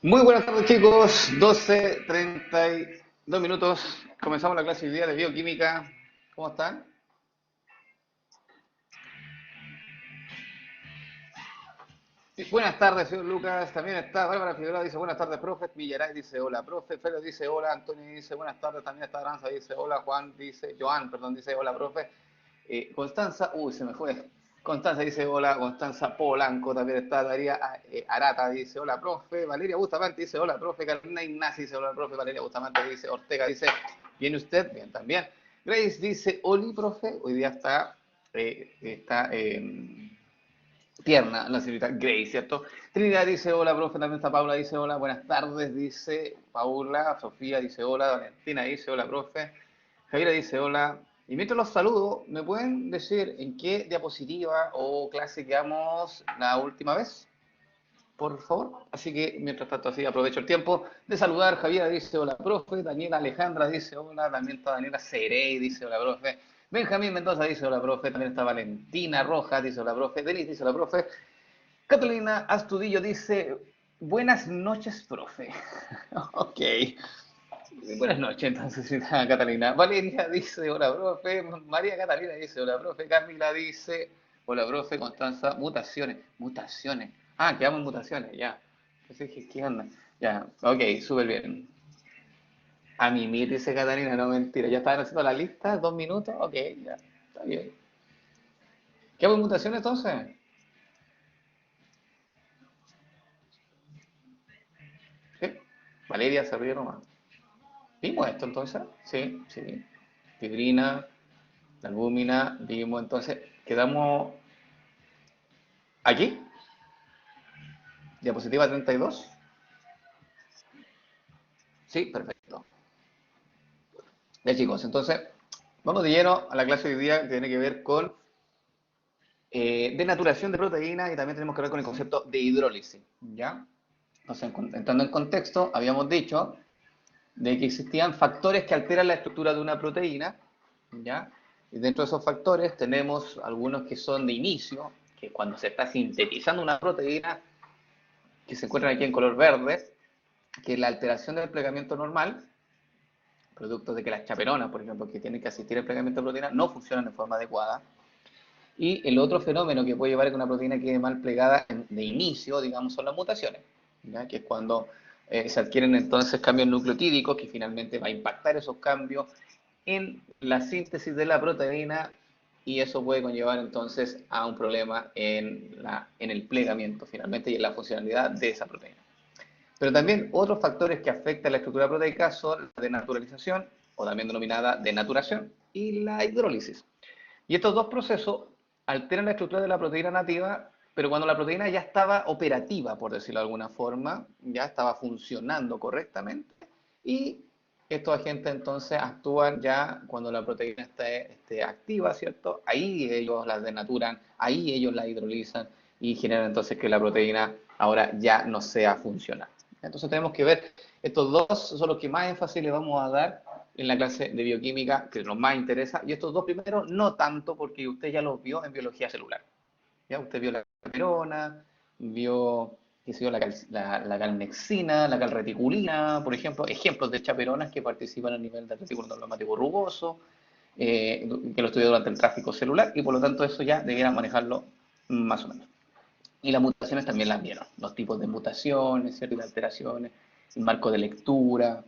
Muy buenas tardes chicos, 12:32 minutos. Comenzamos la clase hoy día de bioquímica. ¿Cómo están? Buenas tardes, señor Lucas. También está Bárbara Figueroa, dice buenas tardes, profe. Millaray dice hola, profe. Félix dice hola. Antonio dice buenas tardes. También está Aranza, dice hola. Joan, perdón, dice hola, profe. Constanza, se me fue. Constanza dice hola. Constanza Polanco también está. Daría Arata dice hola, profe. Valeria Bustamante dice hola, profe. Carolina Ignacio dice hola, profe. Valeria Bustamante dice Ortega dice, ¿viene usted? Bien, también. Grace dice, Oli, profe. Hoy día está tierna la señorita Grace, ¿cierto? Trinidad dice hola, profe. También está Paula, dice hola, buenas tardes, dice Paula. Sofía dice hola. Valentina dice hola, profe. Javiera dice hola. Y mientras los saludo, ¿me pueden decir en qué diapositiva o clase quedamos la última vez? Por favor. Así que, mientras tanto, así aprovecho el tiempo de saludar. Javiera dice hola, profe. Daniela Alejandra dice hola. También está Daniela Cerey, dice hola, profe. Benjamín Mendoza dice hola, profe. También está Valentina Rojas, dice hola, profe. Denis dice hola, profe. Catalina Astudillo dice buenas noches, profe. Ok. Buenas noches, entonces, señorita Catalina. Valeria dice, hola, profe. María Catalina dice, hola, profe. Camila dice, hola, profe. Constanza, mutaciones. Mutaciones. Ah, quedamos en mutaciones, ya. Entonces dije, ¿qué onda? Ya, ok, súper bien. A mí dice Catalina, no mentira. Ya estaban haciendo la lista, 2 minutos. Ok, ya, está bien. ¿Quedamos en mutaciones entonces? Sí. Valeria se ríe nomás. ¿Vimos esto entonces? Sí, sí. Fibrina, la albúmina, vimos entonces. Quedamos aquí. Diapositiva 32. Sí, perfecto. Ya chicos, entonces vamos de lleno a la clase de hoy día que tiene que ver con denaturación de proteínas y también tenemos que ver con el concepto de hidrólisis. ¿Ya? Entonces, entrando en contexto, habíamos dicho de que existían factores que alteran la estructura de una proteína. ¿Ya? Y dentro de esos factores tenemos algunos que son de inicio, que cuando se está sintetizando una proteína, que se encuentran aquí en color verde, que es la alteración del plegamiento normal, producto de que las chaperonas, por ejemplo, que tienen que asistir al plegamiento de proteína, no funcionan de forma adecuada. Y el otro fenómeno que puede llevar a que una proteína quede mal plegada de inicio, digamos, son las mutaciones, ¿ya? Que es cuando se adquieren entonces cambios nucleotídicos que finalmente va a impactar esos cambios en la síntesis de la proteína y eso puede conllevar entonces a un problema en el plegamiento finalmente y en la funcionalidad de esa proteína. Pero también otros factores que afectan la estructura proteica son la denaturalización, o también denominada denaturación, y la hidrólisis. Y estos dos procesos alteran la estructura de la proteína nativa, pero cuando la proteína ya estaba operativa, por decirlo de alguna forma, ya estaba funcionando correctamente, y estos agentes entonces actúan ya cuando la proteína esté activa, ¿cierto? Ahí ellos la denaturan, ahí ellos la hidrolizan y generan entonces que la proteína ahora ya no sea funcional. Entonces tenemos que ver, estos dos son los que más énfasis le vamos a dar en la clase de bioquímica, que nos más interesa, y estos dos primeros no tanto, porque usted ya los vio en biología celular. ¿Ya? Usted vio la camerona, vio qué sé yo, la calnexina, la calreticulina, por ejemplo, ejemplos de chaperonas que participan a nivel del retículo endoplasmático rugoso, que lo estudió durante el tráfico celular, y por lo tanto eso ya debieran manejarlo más o menos. Y las mutaciones también las vieron, los tipos de mutaciones, ¿cierto? Y de alteraciones, el marco de lectura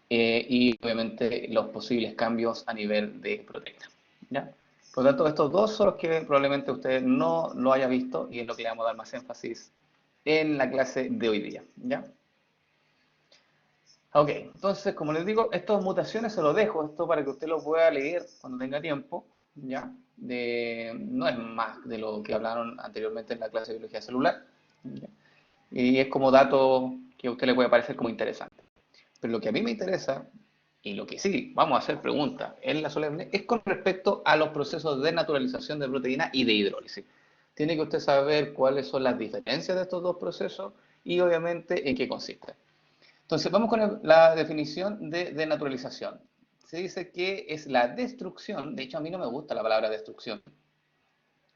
y obviamente los posibles cambios a nivel de proteína. ¿Ya? Por lo tanto, estos dos son los que probablemente usted no lo haya visto y es lo que le vamos a dar más énfasis en la clase de hoy día. ¿Ya? Ok, entonces, como les digo, estas mutaciones se lo dejo, esto para que usted lo pueda leer cuando tenga tiempo, ¿ya? No es más de lo que hablaron anteriormente en la clase de biología celular, ¿ya? Y es como dato que a usted le puede parecer como interesante. Pero lo que a mí me interesa, y lo que sí, vamos a hacer preguntas en la solemne, es con respecto a los procesos de naturalización de proteína y de hidrólisis. Tiene que usted saber cuáles son las diferencias de estos dos procesos y obviamente en qué consisten. Entonces, vamos con la definición de naturalización. Se dice que es la destrucción, de hecho a mí no me gusta la palabra destrucción,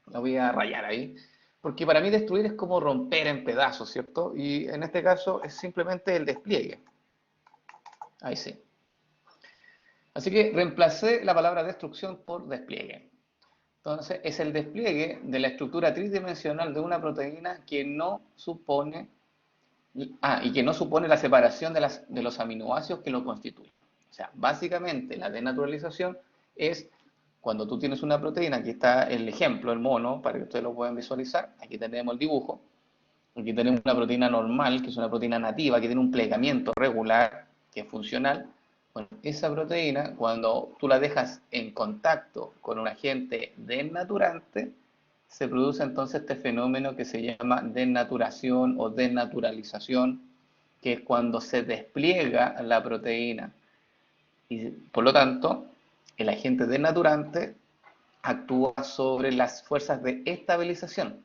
la voy a rayar ahí, Porque para mí destruir es como romper en pedazos, ¿cierto? Y en este caso es simplemente el despliegue. Ahí sí. Así que reemplacé la palabra destrucción por despliegue. Entonces, es el despliegue de la estructura tridimensional de una proteína que no supone, y que no supone la separación de los aminoácidos que lo constituyen. O sea, básicamente la denaturalización es cuando tú tienes una proteína, aquí está el ejemplo, el mono, para que ustedes lo puedan visualizar, aquí tenemos el dibujo, aquí tenemos una proteína normal, que es una proteína nativa, que tiene un plegamiento regular, que es funcional. Bueno, esa proteína, cuando tú la dejas en contacto con un agente denaturante, se produce entonces este fenómeno que se llama denaturación o denaturalización, que es cuando se despliega la proteína. Y por lo tanto, el agente denaturante actúa sobre las fuerzas de estabilización,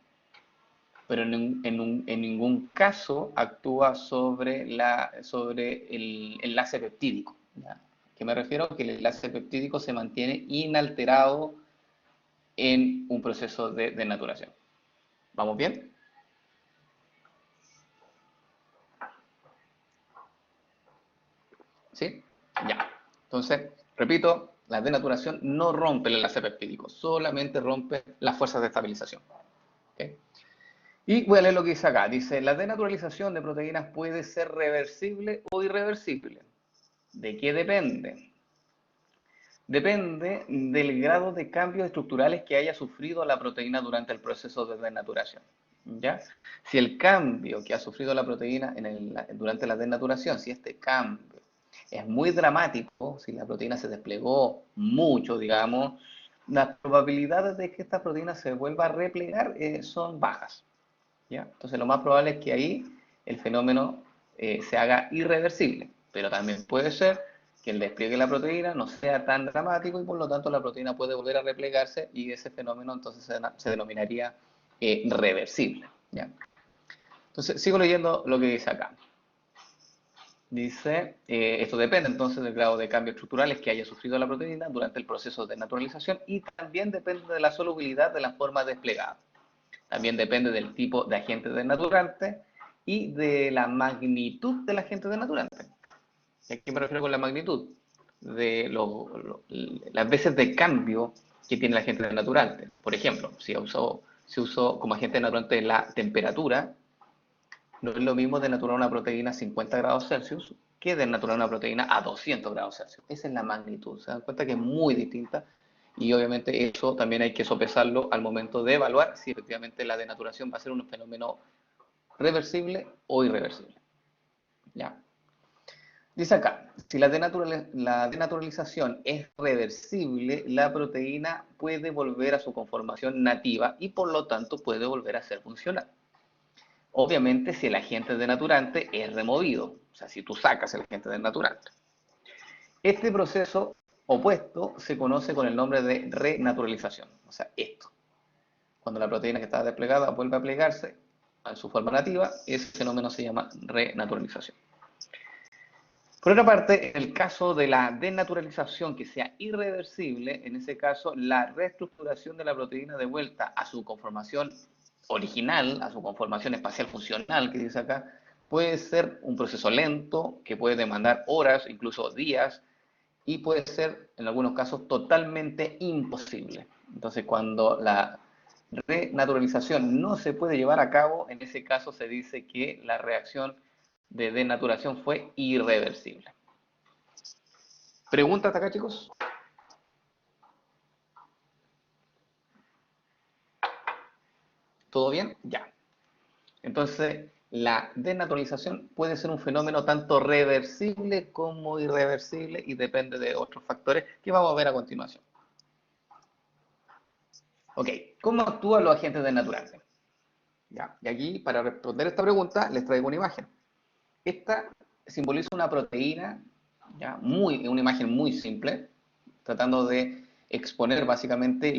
pero en ningún caso actúa sobre el enlace peptídico. ¿Ya? ¿A qué me refiero? Que el enlace peptídico se mantiene inalterado en un proceso de denaturación. ¿Vamos bien? ¿Sí? Ya. Entonces, repito, la denaturación no rompe el enlace peptídico, solamente rompe las fuerzas de estabilización. ¿Okay? Y voy a leer lo que dice acá. Dice, la denaturalización de proteínas puede ser reversible o irreversible. ¿De qué depende? Depende del grado de cambios estructurales que haya sufrido la proteína durante el proceso de denaturación. ¿Ya? Si el cambio que ha sufrido la proteína durante la denaturación, si este cambio es muy dramático, si la proteína se desplegó mucho, digamos, las probabilidades de que esta proteína se vuelva a replegar son bajas. ¿Ya? Entonces lo más probable es que ahí el fenómeno se haga irreversible, pero también puede ser que el despliegue de la proteína no sea tan dramático y por lo tanto la proteína puede volver a replegarse y ese fenómeno entonces se denominaría reversible. ¿Ya? Entonces sigo leyendo lo que dice acá. Dice, esto depende entonces del grado de cambios estructurales que haya sufrido la proteína durante el proceso de naturalización y también depende de la solubilidad de la forma desplegada. También depende del tipo de agente denaturante y de la magnitud del agente denaturante. ¿A qué me refiero con la magnitud? De las veces de cambio que tiene el agente denaturante. Por ejemplo, si se usó como agente denaturante la temperatura, no es lo mismo denaturar una proteína a 50 grados Celsius que denaturar una proteína a 200 grados Celsius. Esa es la magnitud. Se dan cuenta que es muy distinta y obviamente eso también hay que sopesarlo al momento de evaluar si efectivamente la denaturación va a ser un fenómeno reversible o irreversible. ¿Ya? Dice acá, si la denaturalización es reversible, la proteína puede volver a su conformación nativa y por lo tanto puede volver a ser funcional. Obviamente si el agente denaturante es removido, o sea, si tú sacas el agente denaturante. Este proceso opuesto se conoce con el nombre de renaturalización, o sea, esto. Cuando la proteína que estaba desplegada vuelve a plegarse a su forma nativa, ese fenómeno se llama renaturalización. Por otra parte, en el caso de la denaturalización que sea irreversible, en ese caso la reestructuración de la proteína de vuelta a su conformación original, a su conformación espacial funcional, que dice acá, puede ser un proceso lento, que puede demandar horas, incluso días, y puede ser, en algunos casos, totalmente imposible. Entonces, cuando la renaturalización no se puede llevar a cabo, en ese caso se dice que la reacción de denaturación fue irreversible. ¿Preguntas acá, chicos? ¿Todo bien? Ya. Entonces, la denaturalización puede ser un fenómeno tanto reversible como irreversible y depende de otros factores que vamos a ver a continuación. Ok, ¿cómo actúan los agentes denaturantes? Ya. Y aquí, para responder esta pregunta, les traigo una imagen. Esta simboliza una proteína, ¿ya? Una imagen muy simple, tratando de exponer básicamente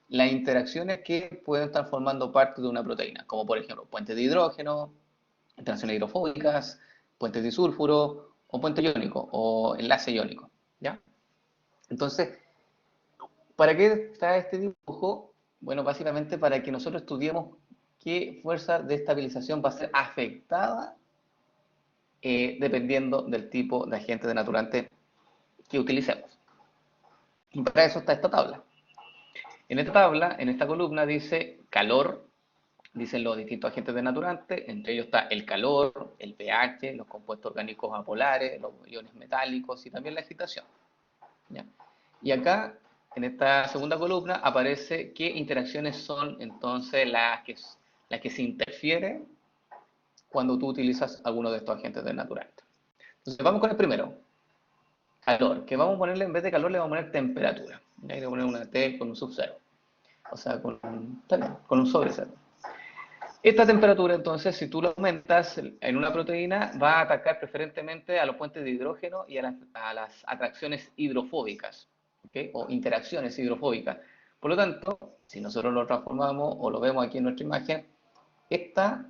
las interacciones que pueden estar formando parte de una proteína, como por ejemplo puentes de hidrógeno, interacciones hidrofóbicas, puentes disulfuro, o puente iónico, o enlace iónico, ¿ya? Entonces, ¿para qué está este dibujo? Bueno, básicamente para que nosotros estudiemos qué fuerza de estabilización va a ser afectada dependiendo del tipo de agente denaturante que utilicemos. Y para eso está esta tabla. En esta tabla, en esta columna, dice calor, dicen los distintos agentes denaturantes, entre ellos está el calor, el pH, los compuestos orgánicos apolares, los iones metálicos y también la agitación. ¿Ya? Y acá, en esta segunda columna, aparece qué interacciones son entonces las que se interfieren cuando tú utilizas alguno de estos agentes denaturantes. Entonces, vamos con el primero, calor, que vamos a ponerle, en vez de calor, le vamos a poner temperatura. ¿Ya? Y le vamos a poner una T con un sub-cero, o sea, también, con un sobre cero. Esta temperatura, entonces, si tú lo aumentas en una proteína, va a atacar preferentemente a los puentes de hidrógeno y a las atracciones hidrofóbicas, ¿okay? O interacciones hidrofóbicas. Por lo tanto, si nosotros lo transformamos o lo vemos aquí en nuestra imagen, esta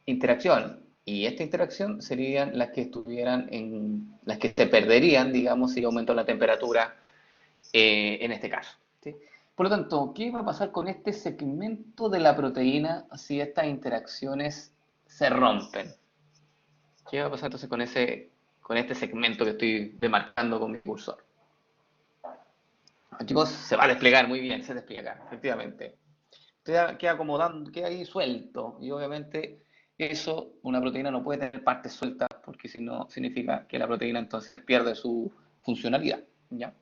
interacción y esta interacción serían las que estuvieran las que se perderían, digamos, si aumento la temperatura en este caso, ¿sí? Por lo tanto, ¿qué va a pasar con este segmento de la proteína si estas interacciones se rompen? ¿Qué va a pasar entonces con este segmento que estoy demarcando con mi cursor? Chicos, se va a desplegar muy bien, se despliega, efectivamente. Queda acomodando, queda ahí suelto. Y obviamente eso, una proteína no puede tener partes sueltas porque si no significa que la proteína entonces pierde su funcionalidad, ¿ya?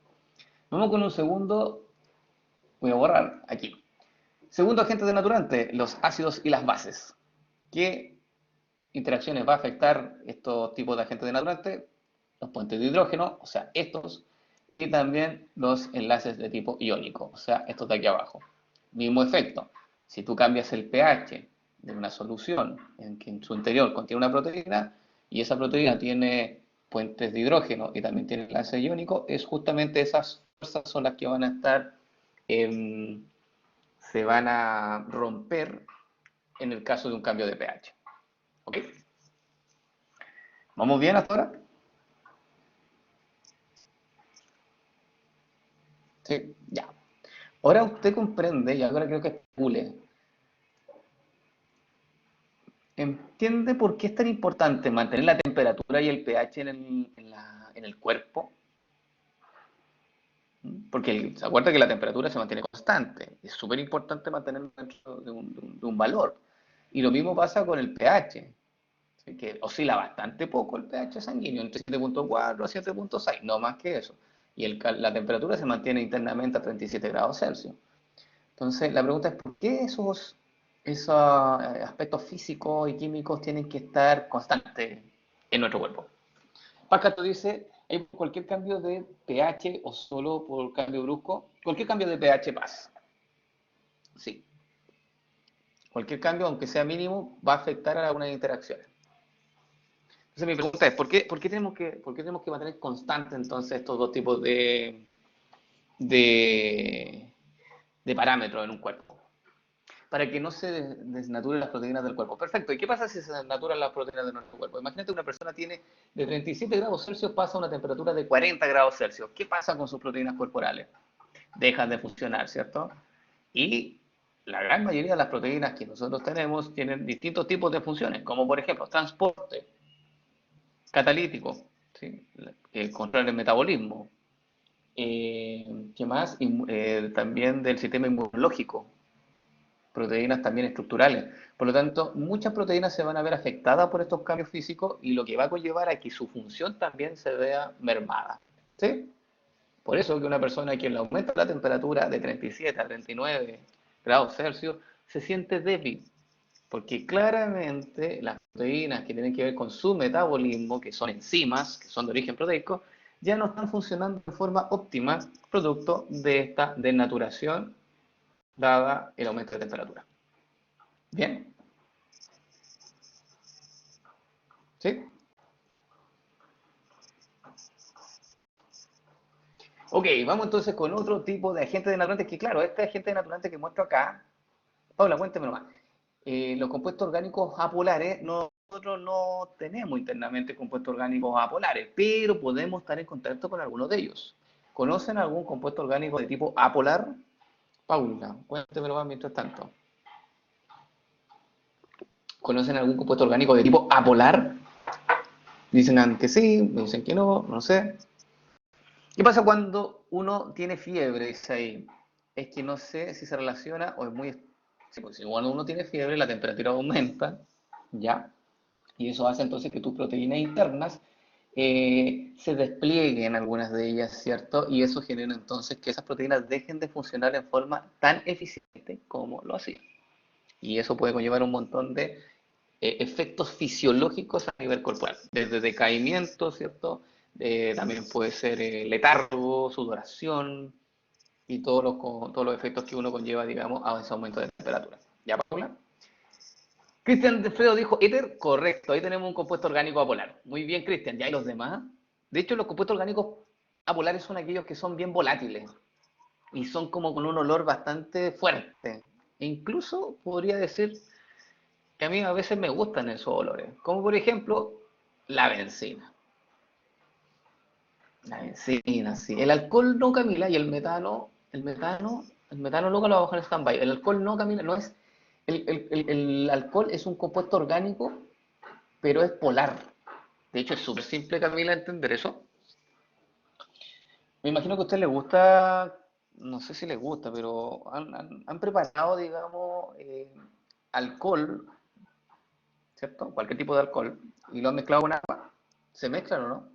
Vamos con un segundo, voy a borrar aquí. Segundo agente denaturante, los ácidos y las bases. ¿Qué interacciones va a afectar estos tipos de agentes denaturantes? Los puentes de hidrógeno, o sea, estos, y también los enlaces de tipo iónico, o sea, estos de aquí abajo. Mismo efecto, si tú cambias el pH de una solución en que en su interior contiene una proteína y esa proteína tiene puentes de hidrógeno y también tiene enlace iónico, es justamente esas fuerzas son las que van a estar se van a romper en el caso de un cambio de pH. ¿Ok? ¿Vamos bien hasta ahora? Sí, ya. Ahora usted comprende, y ahora creo que especule, ¿entiende por qué es tan importante mantener la temperatura y el pH en el cuerpo? Porque se acuerda que la temperatura se mantiene constante. Es súper importante mantenerlo dentro de un valor. Y lo mismo pasa con el pH, ¿sí? Que oscila bastante poco el pH sanguíneo, entre 7.4 a 7.6, no más que eso. Y la temperatura se mantiene internamente a 37 grados Celsius. Entonces, la pregunta es, ¿por qué esos aspectos físicos y químicos tienen que estar constantes en nuestro cuerpo? Pacato dice, ¿hay cualquier cambio de pH o solo por cambio brusco? Cualquier cambio de pH pasa. Sí. Cualquier cambio, aunque sea mínimo, va a afectar a algunas interacciones. Entonces mi pregunta es, ¿por qué tenemos que mantener constantes entonces estos dos tipos de, de parámetros en un cuerpo? Para que no se desnaturen las proteínas del cuerpo. Perfecto. ¿Y qué pasa si se desnaturan las proteínas de nuestro cuerpo? Imagínate que una persona tiene de 37 grados Celsius pasa a una temperatura de 40 grados Celsius. ¿Qué pasa con sus proteínas corporales? Dejan de funcionar, ¿cierto? Y la gran mayoría de las proteínas que nosotros tenemos tienen distintos tipos de funciones, como por ejemplo transporte, catalítico, ¿sí? Controlar el metabolismo, ¿qué más? También del sistema inmunológico, proteínas también estructurales. Por lo tanto, muchas proteínas se van a ver afectadas por estos cambios físicos y lo que va a conllevar a que su función también se vea mermada. ¿Sí? Por eso que una persona a quien le aumenta la temperatura de 37 a 39 grados Celsius se siente débil, porque claramente las proteínas que tienen que ver con su metabolismo, que son enzimas, que son de origen proteico, ya no están funcionando de forma óptima producto de esta desnaturación dada el aumento de temperatura. ¿Bien? ¿Sí? Ok, vamos entonces con otro tipo de agente denaturante que, claro, este agente denaturante que muestro acá, Paula, cuénteme nomás. Los compuestos orgánicos apolares, nosotros no tenemos internamente compuestos orgánicos apolares, pero podemos estar en contacto con algunos de ellos. ¿Conocen algún compuesto orgánico de tipo apolar? Paula, cuéntemelo más mientras tanto. ¿Conocen algún compuesto orgánico de tipo apolar? Dicen que sí, dicen que no, no sé. ¿Qué pasa cuando uno tiene fiebre? Dice ahí. Es que no sé si se relaciona o es muy... Sí, pues, si cuando uno tiene fiebre, la temperatura aumenta, ¿ya? Y eso hace entonces que tus proteínas internas se desplieguen algunas de ellas, ¿cierto? Y eso genera entonces que esas proteínas dejen de funcionar en forma tan eficiente como lo hacían. Y eso puede conllevar un montón de efectos fisiológicos a nivel corporal, desde decaimiento, ¿cierto? También puede ser letargo, sudoración y todos los efectos que uno conlleva, digamos, a ese aumento de temperatura. ¿Ya, Paula? Cristian de Fredo dijo éter, correcto, ahí tenemos un compuesto orgánico apolar. Muy bien, Cristian, ¿ya hay los demás? De hecho, los compuestos orgánicos apolares son aquellos que son bien volátiles y son como con un olor bastante fuerte. E incluso podría decir que a mí a veces me gustan esos olores, como por ejemplo la benzina. La benzina, sí. El alcohol no, Camila, y el metano nunca lo va a bajar en stand-by. El alcohol no, Camila, no es. El alcohol es un compuesto orgánico, pero es polar. De hecho, es súper simple, Camila, entender eso. Me imagino que a usted le gusta, no sé si le gusta, pero han preparado, digamos, alcohol, ¿cierto? Cualquier tipo de alcohol, y lo han mezclado con agua. ¿Se mezclan o no?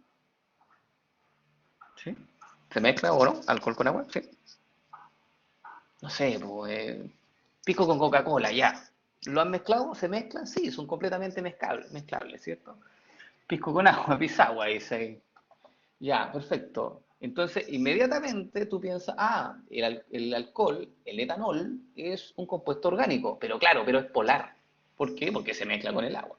Sí. ¿Se mezcla o no? ¿Alcohol con agua? Sí. No sé, pues, pisco con Coca-Cola, ya. ¿Lo han mezclado? ¿Se mezclan? Sí, son completamente mezclables, ¿cierto? Pisco con agua, pisagua, dice ahí. Ya, perfecto. Entonces, inmediatamente tú piensas, el alcohol, el etanol, es un compuesto orgánico, pero claro, pero es polar. ¿Por qué? Porque se mezcla con el agua.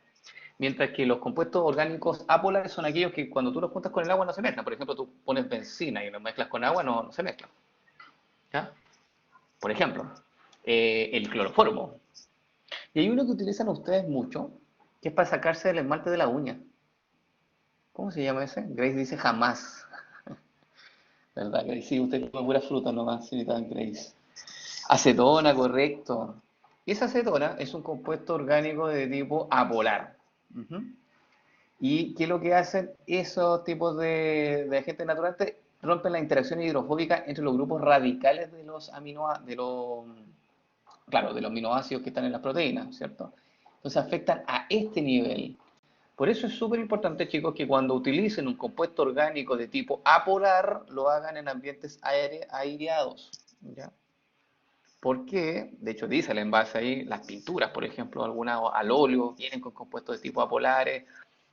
Mientras que los compuestos orgánicos apolares son aquellos que cuando tú los juntas con el agua no se mezclan. Por ejemplo, tú pones benzina y lo mezclas con agua, no se mezclan. ¿Ya? Por ejemplo, el cloroformo. Y hay uno que utilizan ustedes mucho, que es para sacarse el esmalte de la uña. ¿Cómo se llama ese? Grace dice jamás. ¿Verdad, Grace? Sí, usted come pura fruta nomás, señorita Grace. Acetona, correcto. Y esa acetona es un compuesto orgánico de tipo apolar. Ujú. ¿Y qué es lo que hacen esos tipos de agentes naturales? Rompen la interacción hidrofóbica entre los grupos radicales de los claro, de los aminoácidos que están en las proteínas, ¿cierto? Entonces afectan a este nivel. Por eso es súper importante, chicos, que cuando utilicen un compuesto orgánico de tipo apolar, lo hagan en ambientes aireados, ¿ya? Porque, de hecho, dice el envase ahí, las pinturas, por ejemplo, algunas al óleo, vienen con compuestos de tipo apolares,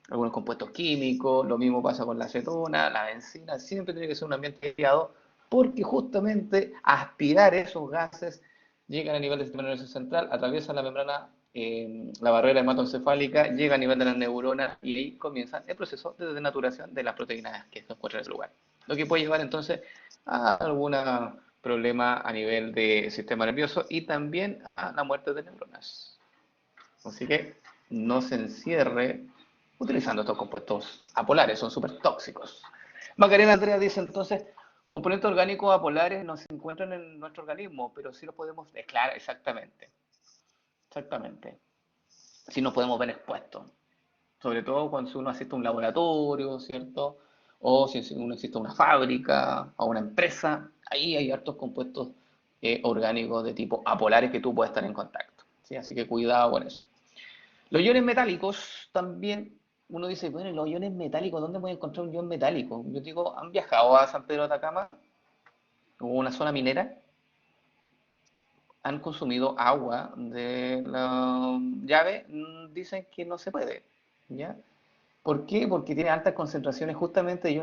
algunos compuestos químicos, lo mismo pasa con la acetona, la benzina, siempre tiene que ser un ambiente aireado, porque justamente aspirar esos gases llegan a nivel del sistema nervioso central, atraviesan la membrana, la barrera hematoencefálica, llega a nivel de las neuronas y ahí comienza el proceso de denaturación de las proteínas que se encuentran en ese lugar. Lo que puede llevar entonces a algún problema a nivel del sistema nervioso y también a la muerte de neuronas. Así que no se encierre utilizando estos compuestos apolares, son súper tóxicos. Macarena Andrea dice entonces, componentes orgánicos apolares no se encuentran en nuestro organismo, pero sí los podemos, claro, exactamente, exactamente, sí nos podemos ver expuestos, sobre todo cuando uno asiste a un laboratorio, ¿cierto? O si uno existe a una fábrica o una empresa, ahí hay hartos compuestos orgánicos de tipo apolares que tú puedes estar en contacto, ¿sí? Así que cuidado con eso. Los iones metálicos también, uno dice, bueno, los iones metálicos, ¿dónde voy a encontrar un ion metálico? Yo digo, ¿han viajado a San Pedro de Atacama o una zona minera? ¿Han consumido agua de la llave? Dicen que no se puede, ¿ya? ¿Por qué? Porque tiene altas concentraciones justamente de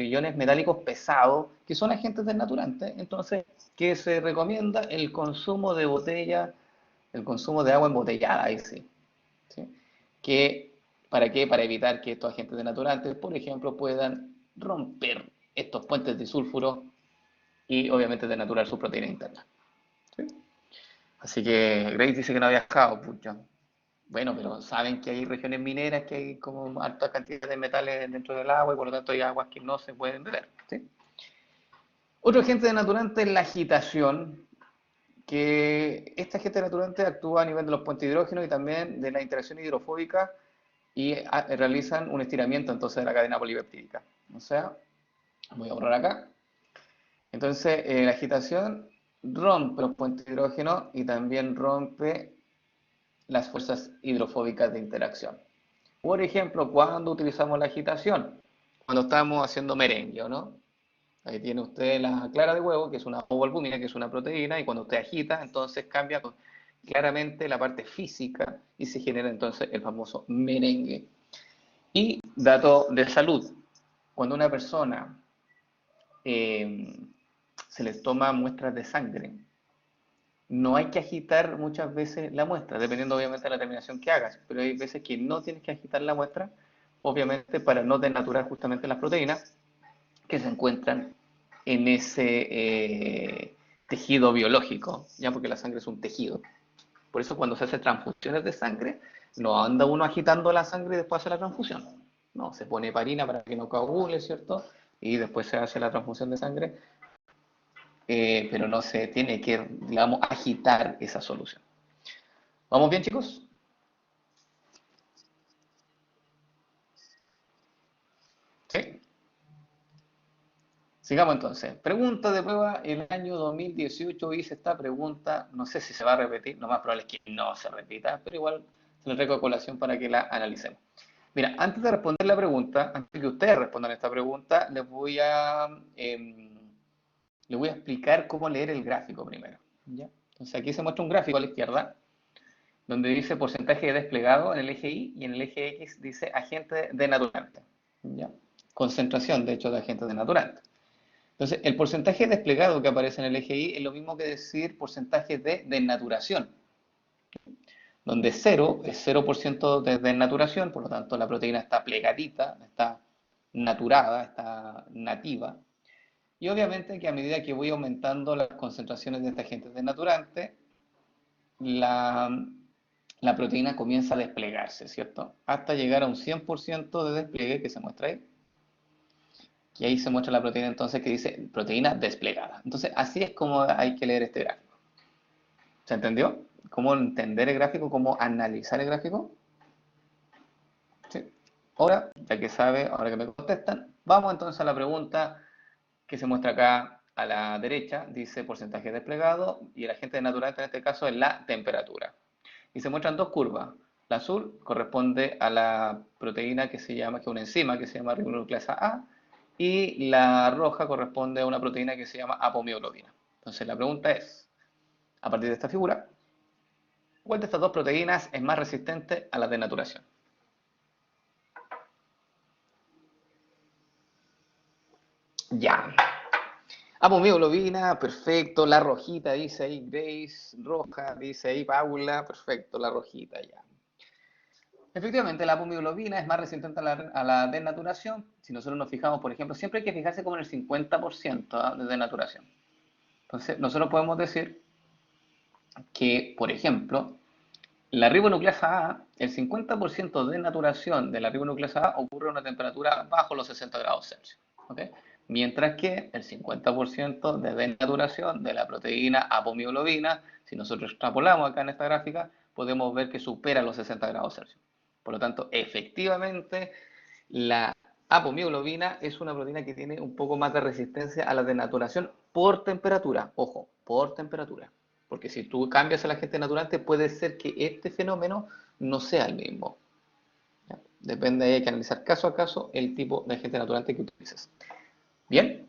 iones metálicos pesados, que son agentes desnaturantes. Entonces, ¿qué se recomienda? El consumo de botella, el consumo de agua embotellada, ahí sí. ¿Sí? Que, ¿Para qué? Para evitar que estos agentes denaturantes, por ejemplo, puedan romper estos puentes de sulfuro y obviamente denaturar su proteína interna. ¿Sí? Así que Grace dice que no había viajado, pucha. Bueno, pero saben que hay regiones mineras que hay como alta cantidad de metales dentro del agua y por lo tanto hay aguas que no se pueden beber. ¿Sí? Otro agente denaturante es la agitación, que este agente denaturante actúa a nivel de los puentes de hidrógeno y también de la interacción hidrofóbica y realizan un estiramiento entonces de la cadena polipeptídica. O sea, voy a borrar acá. Entonces, la agitación rompe los puentes de hidrógeno y también rompe las fuerzas hidrofóbicas de interacción. Por ejemplo, cuando utilizamos la agitación, cuando estamos haciendo merengue, ¿o no? Ahí tiene usted la clara de huevo, que es una ovoalbúmina, que es una proteína, y cuando usted agita, entonces cambia claramente la parte física y se genera entonces el famoso merengue. Y dato de salud, cuando una persona se les toma muestras de sangre, no hay que agitar muchas veces la muestra, dependiendo obviamente de la terminación que hagas, pero hay veces que no tienes que agitar la muestra, obviamente para no denaturar justamente las proteínas que se encuentran en ese tejido biológico, ya porque la sangre es un tejido. Por eso cuando se hace transfusiones de sangre, no anda uno agitando la sangre y después hace la transfusión. No, se pone heparina para que no coagule, ¿cierto? Y después se hace la transfusión de sangre, pero no se tiene que, digamos, agitar esa solución. ¿Vamos bien, chicos? Sí. Sigamos entonces. Pregunta de prueba. El año 2018 hice esta pregunta. No sé si se va a repetir. Lo más probable es que no se repita, pero igual se les traigo a colación para que la analicemos. Mira, antes de responder la pregunta, antes de que ustedes respondan esta pregunta, les voy a explicar cómo leer el gráfico primero. ¿Ya? Entonces aquí se muestra un gráfico a la izquierda, donde dice porcentaje de desplegado en el eje Y y en el eje X dice agente denaturante. ¿Ya? Concentración, de hecho, de agentes denaturantes. Entonces, el porcentaje desplegado que aparece en el eje Y es lo mismo que decir porcentaje de desnaturación, donde 0 es 0% de desnaturación, por lo tanto la proteína está plegadita, está naturada, está nativa. Y obviamente que a medida que voy aumentando las concentraciones de este agente desnaturante, la, la proteína comienza a desplegarse, ¿cierto? Hasta llegar a un 100% de despliegue que se muestra ahí. Y ahí se muestra la proteína entonces que dice proteína desplegada. Entonces, así es como hay que leer este gráfico. ¿Se entendió? ¿Cómo entender el gráfico? ¿Cómo analizar el gráfico? Sí. Ahora, ya que sabe, ahora que me contestan, vamos entonces a la pregunta que se muestra acá a la derecha. Dice porcentaje desplegado y el agente natural en este caso es la temperatura. Y se muestran dos curvas. La azul corresponde a la proteína que se llama, que es una enzima que se llama ribonucleasa A, y la roja corresponde a una proteína que se llama apomiglobina. Entonces la pregunta es, a partir de esta figura, ¿cuál de estas dos proteínas es más resistente a la denaturación? Ya. Apomiglobina, perfecto. La rojita dice ahí Grace, roja dice ahí Paula, perfecto, la rojita ya. Efectivamente, la apomiglobina es más resistente a la denaturación. Si nosotros nos fijamos, por ejemplo, siempre hay que fijarse como en el 50% de denaturación. Entonces, nosotros podemos decir que, por ejemplo, la ribonucleasa A, el 50% de denaturación de la ribonucleasa A ocurre a una temperatura bajo los 60 grados Celsius. ¿Okay? Mientras que el 50% de denaturación de la proteína apomiglobina, si nosotros extrapolamos acá en esta gráfica, podemos ver que supera los 60 grados Celsius. Por lo tanto, efectivamente, la apomiglobina es una proteína que tiene un poco más de resistencia a la denaturación por temperatura. Ojo, por temperatura. Porque si tú cambias el agente naturante, puede ser que este fenómeno no sea el mismo. ¿Ya? Depende, hay que analizar caso a caso el tipo de agente naturante que utilices. ¿Bien?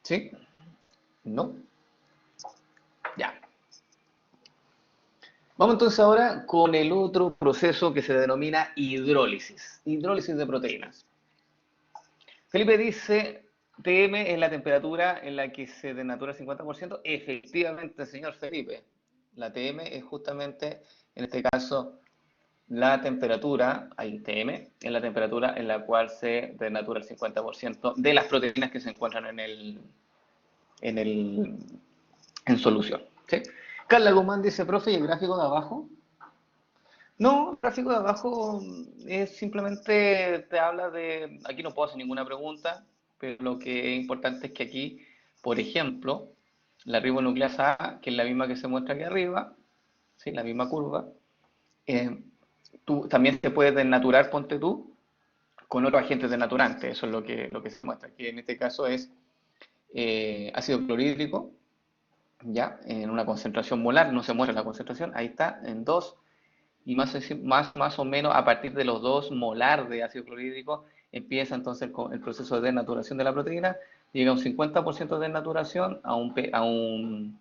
¿Sí? ¿No? Ya. Vamos entonces ahora con el otro proceso que se denomina hidrólisis. Hidrólisis de proteínas. Felipe dice, TM es la temperatura en la que se denatura el 50%. Efectivamente, señor Felipe, la TM es justamente, en este caso, la temperatura, ahí TM, es la temperatura en la cual se denatura el 50% de las proteínas que se encuentran en, el, en solución. ¿Sí? Carla Guzmán dice, profe, ¿y el gráfico de abajo? No, el gráfico de abajo es simplemente te habla de, aquí no puedo hacer ninguna pregunta, pero lo que es importante es que aquí, por ejemplo, la ribonucleasa A, que es la misma que se muestra aquí arriba, ¿sí? La misma curva, eh, también se puede desnaturar, ponte tú, con otros agentes denaturantes. Eso es lo que se muestra, que en este caso es ácido clorhídrico, ya, en una concentración molar, no se muestra la concentración, ahí está, en 2 y más o menos a partir de los 2 molar de ácido clorhídrico empieza entonces el proceso de desnaturación de la proteína, llega a un 50% de desnaturación a un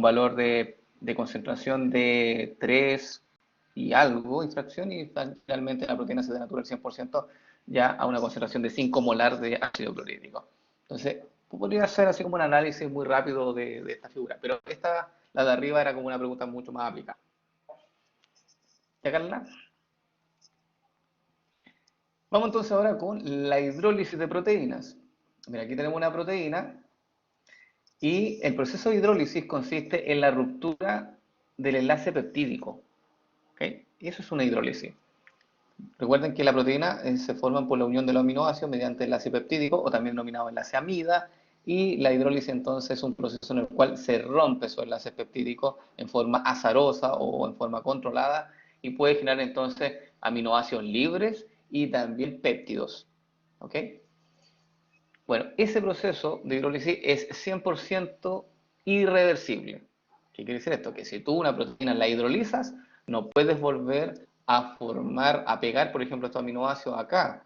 valor de concentración de 3 y algo, infracción, y finalmente la proteína se desnatura al 100% ya a una concentración de 5 molar de ácido clorhídrico. Entonces, podría ser así como un análisis muy rápido de esta figura, pero la de arriba, era como una pregunta mucho más aplicada. ¿Ya, Carla? Vamos entonces ahora con la hidrólisis de proteínas. Mira, aquí tenemos una proteína y el proceso de hidrólisis consiste en la ruptura del enlace peptídico. ¿Okay? Y eso es una hidrólisis. Recuerden que la proteína se forma por la unión de los aminoácidos mediante el enlace peptídico o también denominado enlace amida, y la hidrólisis entonces es un proceso en el cual se rompe esos enlaces peptídicos en forma azarosa o en forma controlada y puede generar entonces aminoácidos libres y también péptidos. ¿Ok? Bueno, ese proceso de hidrólisis es 100% irreversible. ¿Qué quiere decir esto? Que si tú una proteína la hidrolizas, no puedes volver a formar, a pegar, por ejemplo, estos aminoácidos acá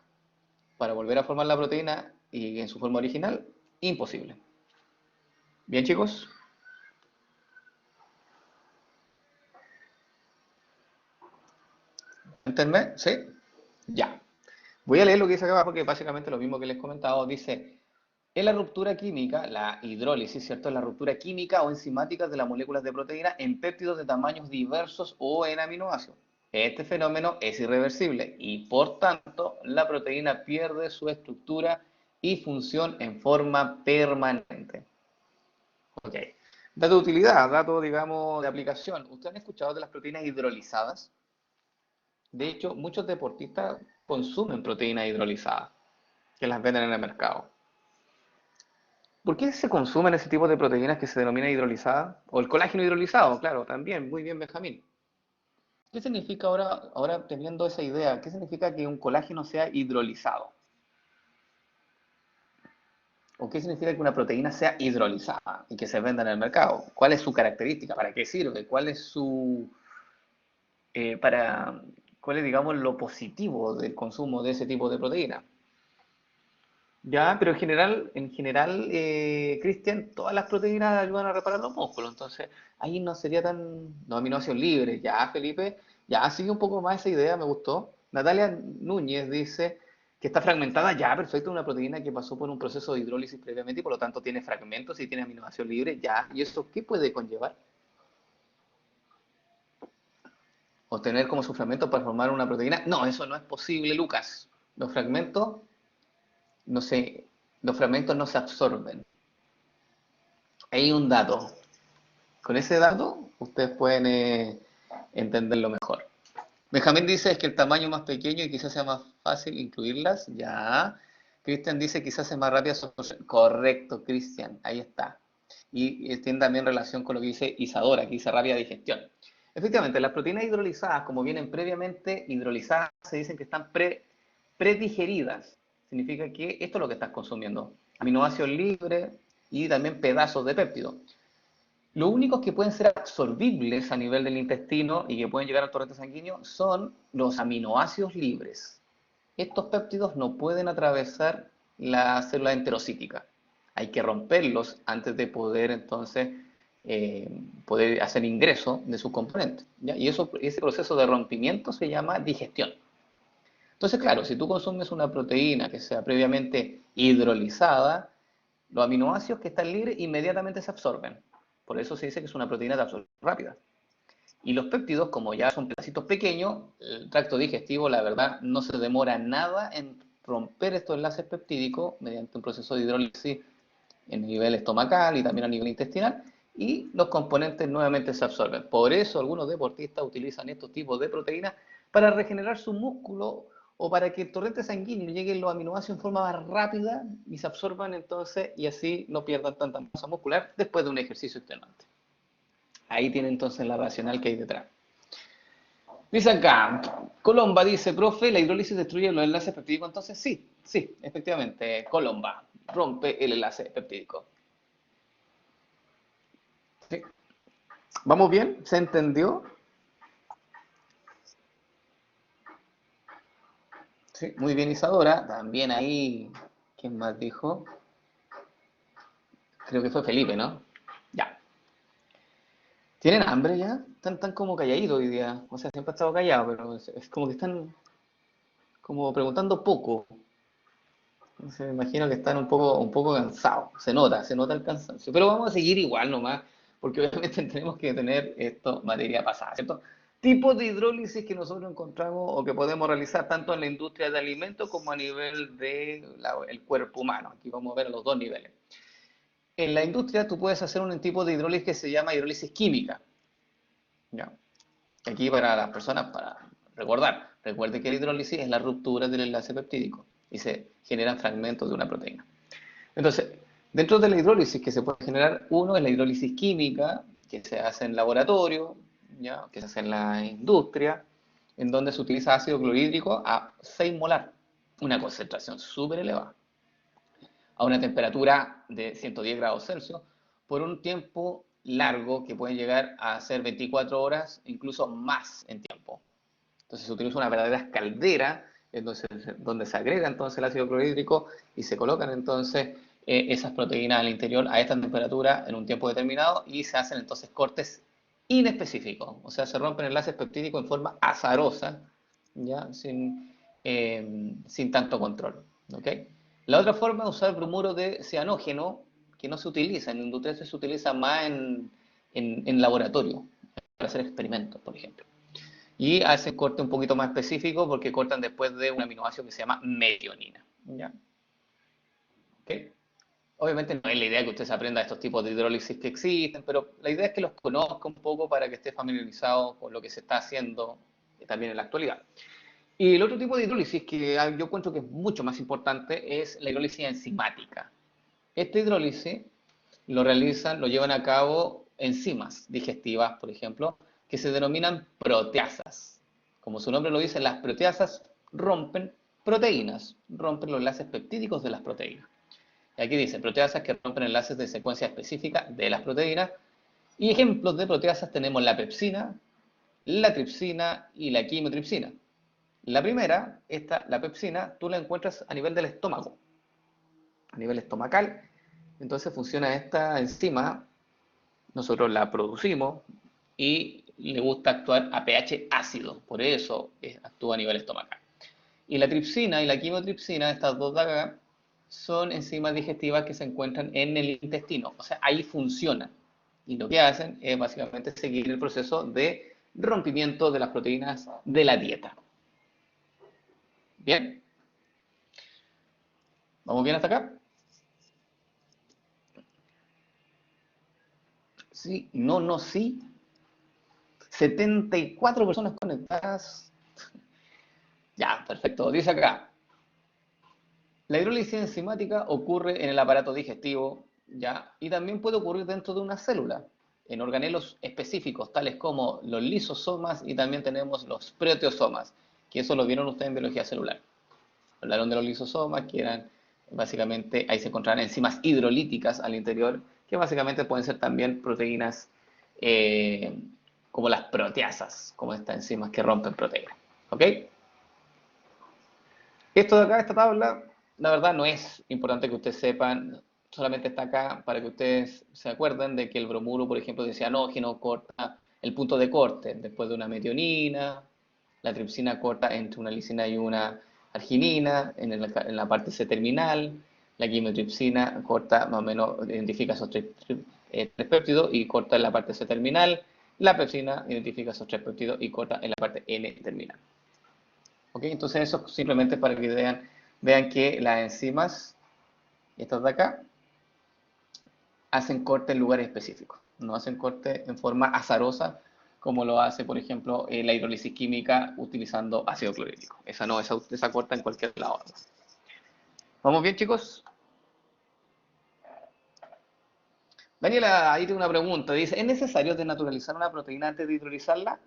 para volver a formar la proteína y en su forma original, imposible. ¿Bien, chicos? ¿Entenderme? ¿Sí? Ya. Voy a leer lo que dice acá abajo, que es básicamente lo mismo que les he comentado. Dice, en la ruptura química, la hidrólisis, ¿cierto? Es la ruptura química o enzimática de las moléculas de proteína en péptidos de tamaños diversos o en aminoácidos. Este fenómeno es irreversible y, por tanto, la proteína pierde su estructura y función en forma permanente. Ok. Dato de utilidad, dato, digamos, de aplicación. ¿Ustedes han escuchado de las proteínas hidrolizadas? De hecho, muchos deportistas consumen proteínas hidrolizadas que las venden en el mercado. ¿Por qué se consumen ese tipo de proteínas que se denomina hidrolizada? O el colágeno hidrolizado, claro, también, muy bien, Benjamín. ¿Qué significa ahora teniendo esa idea, qué significa que un colágeno sea hidrolizado? ¿O qué significa que una proteína sea hidrolizada y que se venda en el mercado? ¿Cuál es su característica? ¿Para qué sirve? Eh, para, ¿Cuál es, digamos, lo positivo del consumo de ese tipo de proteína? Ya, pero Cristian, todas las proteínas ayudan a reparar los músculos, entonces ahí no sería tan, no, aminoácidos libres. Ya, Felipe, ya sigue un poco más esa idea, me gustó. Natalia Núñez dice que está fragmentada, ya, perfecto, una proteína que pasó por un proceso de hidrólisis previamente y por lo tanto tiene fragmentos y tiene aminoácidos libres, ya, ¿y eso qué puede conllevar? ¿Obtener como sus fragmentos para formar una proteína? No, eso no es posible, Lucas. Los fragmentos no se, los fragmentos no se absorben. Hay un dato. Con ese dato, ustedes pueden entenderlo mejor. Benjamín dice es que el tamaño más pequeño y quizás sea más fácil incluirlas. Ya. Cristian dice quizás es más rápida su absorción. Correcto, Cristian. Ahí está. Y tiene también relación con lo que dice Isadora, que dice rápida digestión. Efectivamente, las proteínas hidrolizadas, como vienen previamente hidrolizadas, se dicen que están predigeridas. Significa que esto es lo que estás consumiendo. Aminoácidos libres y también pedazos de péptido. Los únicos que pueden ser absorbibles a nivel del intestino y que pueden llegar al torrente sanguíneo son los aminoácidos libres. Estos péptidos no pueden atravesar la célula enterocítica. Hay que romperlos antes de poder entonces poder hacer ingreso de sus componentes. ¿Ya? Y ese proceso de rompimiento se llama digestión. Entonces, claro, si tú consumes una proteína que sea previamente hidrolizada, los aminoácidos que están libres inmediatamente se absorben. Por eso se dice que es una proteína de absorción rápida. Y los péptidos, como ya son pedacitos pequeños, el tracto digestivo, la verdad, no se demora nada en romper estos enlaces peptídicos mediante un proceso de hidrólisis en nivel estomacal y también a nivel intestinal, y los componentes nuevamente se absorben. Por eso algunos deportistas utilizan estos tipos de proteínas para regenerar su músculo o para que el torrente sanguíneo llegue los aminoácidos en forma más rápida y se absorban entonces y así no pierdan tanta masa muscular después de un ejercicio extenuante. Ahí tiene entonces la racional que hay detrás. Dice acá, Colomba dice, profe, ¿la hidrólisis destruye los enlaces peptídicos? Entonces sí, efectivamente, Colomba rompe el enlace peptídico. ¿Sí? ¿Vamos bien? ¿Se entendió? Sí, muy bien, Isadora. También ahí, ¿quién más dijo? Creo que fue Felipe, ¿no? Ya. ¿Tienen hambre ya? Están como calladitos hoy día. O sea, siempre he estado callado, pero es como que están como preguntando poco. Entonces, me imagino que están un poco cansados. Se nota el cansancio. Pero vamos a seguir igual nomás, porque obviamente tenemos que tener esto materia pasada, ¿cierto? Tipos de hidrólisis que nosotros encontramos o que podemos realizar tanto en la industria de alimentos como a nivel del cuerpo humano. Aquí vamos a ver los dos niveles. En la industria tú puedes hacer un tipo de hidrólisis que se llama hidrólisis química. ¿Ya? Aquí para las personas, para recordar, recuerde que la hidrólisis es la ruptura del enlace peptídico y se generan fragmentos de una proteína. Entonces, dentro de la hidrólisis que se puede generar, uno es la hidrólisis química, que se hace en laboratorio, ¿ya? Que se hace en la industria, en donde se utiliza ácido clorhídrico a 6 molar, una concentración súper elevada, a una temperatura de 110 grados Celsius, por un tiempo largo que puede llegar a ser 24 horas, incluso más en tiempo. Entonces se utiliza una verdadera caldera donde se agrega entonces el ácido clorhídrico y se colocan entonces esas proteínas al interior a esta temperatura en un tiempo determinado y se hacen entonces cortes inespecíficos, o sea, se rompen enlaces peptídicos en forma azarosa, ¿ya? Sin tanto control. ¿Okay? La otra forma es usar bromuro de cianógeno, que no se utiliza, en la industria se utiliza más en laboratorio, para hacer experimentos, por ejemplo. Y hacen corte un poquito más específico porque cortan después de un aminoácido que se llama metionina. ¿Ya? ¿Okay? Obviamente no es la idea que usted se aprenda estos tipos de hidrólisis que existen, pero la idea es que los conozca un poco para que esté familiarizado con lo que se está haciendo también en la actualidad. Y el otro tipo de hidrólisis que yo encuentro que es mucho más importante es la hidrólisis enzimática. Esta hidrólisis lo llevan a cabo enzimas digestivas, por ejemplo, que se denominan proteasas. Como su nombre lo dice, las proteasas rompen proteínas, rompen los enlaces peptídicos de las proteínas. Y aquí dice, proteasas que rompen enlaces de secuencia específica de las proteínas. Y ejemplos de proteasas tenemos la pepsina, la tripsina y la quimotripsina. La primera, la pepsina, tú la encuentras a nivel del estómago, a nivel estomacal. Entonces funciona esta enzima, nosotros la producimos y le gusta actuar a pH ácido, por eso actúa a nivel estomacal. Y la tripsina y la quimotripsina, estas dos de acá, son enzimas digestivas que se encuentran en el intestino, o sea, ahí funcionan. Y lo que hacen es básicamente seguir el proceso de rompimiento de las proteínas de la dieta. Bien, ¿vamos bien hasta acá? Sí, no, sí. 74 personas conectadas. Ya, perfecto. Dice acá, la hidrólisis enzimática ocurre en el aparato digestivo, ¿ya? Y también puede ocurrir dentro de una célula, en organelos específicos, tales como los lisosomas y también tenemos los proteosomas, que eso lo vieron ustedes en biología celular. Hablaron de los lisosomas, que eran básicamente, ahí se encontraban enzimas hidrolíticas al interior, que básicamente pueden ser también proteínas eh, como las proteasas, como estas enzimas que rompen proteínas. ¿Ok? Esto de acá, esta tabla, la verdad no es importante que ustedes sepan, solamente está acá para que ustedes se acuerden de que el bromuro, por ejemplo, de cianógeno corta el punto de corte después de una metionina, la tripsina corta entre una lisina y una arginina en la parte C terminal, la quimotripsina corta más o menos, identifica esos tres péptidos y corta en la parte C terminal, la pepsina identifica esos tres péptidos y corta en la parte N terminal. ¿Ok? Entonces eso simplemente para que vean que las enzimas, estas de acá, hacen corte en lugares específicos, no hacen corte en forma azarosa como lo hace, por ejemplo, la hidrólisis química utilizando ácido clorhídrico. Esa no, esa corta en cualquier lado. ¿Vamos bien, chicos? Daniela, ahí tengo una pregunta. Dice, ¿es necesario desnaturalizar una proteína antes de hidrolizarla?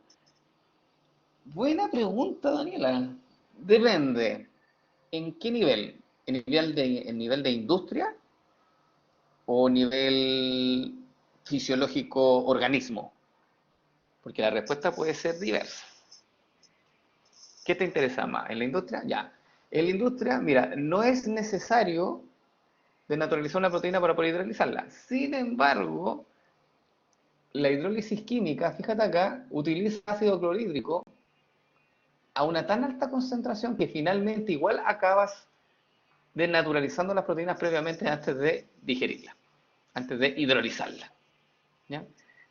Buena pregunta, Daniela. Depende. ¿En qué nivel? ¿En nivel de industria o nivel fisiológico organismo? Porque la respuesta puede ser diversa. ¿Qué te interesa más? ¿En la industria? Ya. En la industria, mira, no es necesario desnaturalizar una proteína para poder hidrolizarla. Sin embargo, la hidrólisis química, fíjate acá, utiliza ácido clorhídrico a una tan alta concentración que finalmente igual acabas desnaturalizando las proteínas previamente antes de digerirlas, antes de hidrolizarlas. ¿Ya?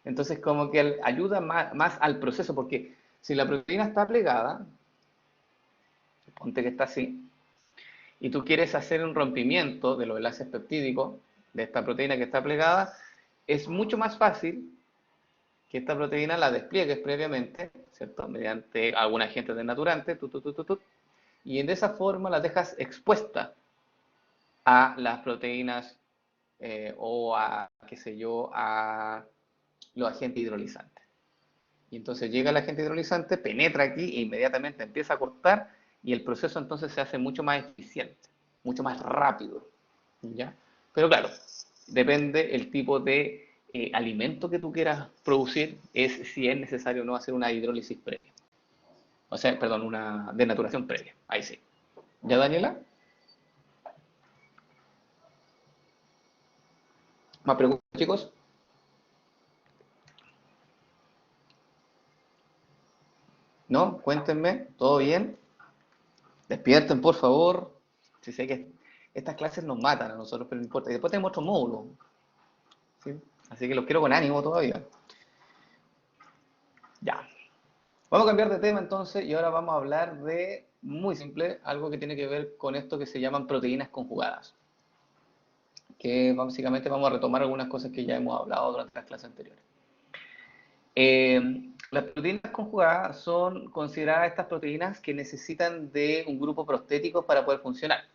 Entonces, como que ayuda más al proceso, porque si la proteína está plegada, ponte que está así, y tú quieres hacer un rompimiento de los enlaces peptídicos de esta proteína que está plegada, es mucho más fácil que esta proteína la despliegues previamente, ¿cierto? Mediante algún agente desnaturante, y de esa forma la dejas expuesta a las proteínas o a, qué sé yo, a los agentes hidrolizantes. Y entonces llega el agente hidrolizante, penetra aquí e inmediatamente empieza a cortar y el proceso entonces se hace mucho más eficiente, mucho más rápido. ¿Ya? Pero claro, depende el tipo de alimento que tú quieras producir, es si es necesario o no hacer una hidrólisis previa. O sea, perdón, una denaturación previa. Ahí sí. ¿Ya, Daniela? ¿Más preguntas, chicos? ¿No? Cuéntenme. ¿Todo bien? Despierten, por favor. Si sé que estas clases nos matan a nosotros, pero no importa. Y después tenemos otro módulo. ¿Sí? Así que los quiero con ánimo todavía. Ya. Vamos a cambiar de tema entonces y ahora vamos a hablar de, muy simple, algo que tiene que ver con esto que se llaman proteínas conjugadas. Que básicamente vamos a retomar algunas cosas que ya hemos hablado durante las clases anteriores. Las proteínas conjugadas son consideradas estas proteínas que necesitan de un grupo prostético para poder funcionar.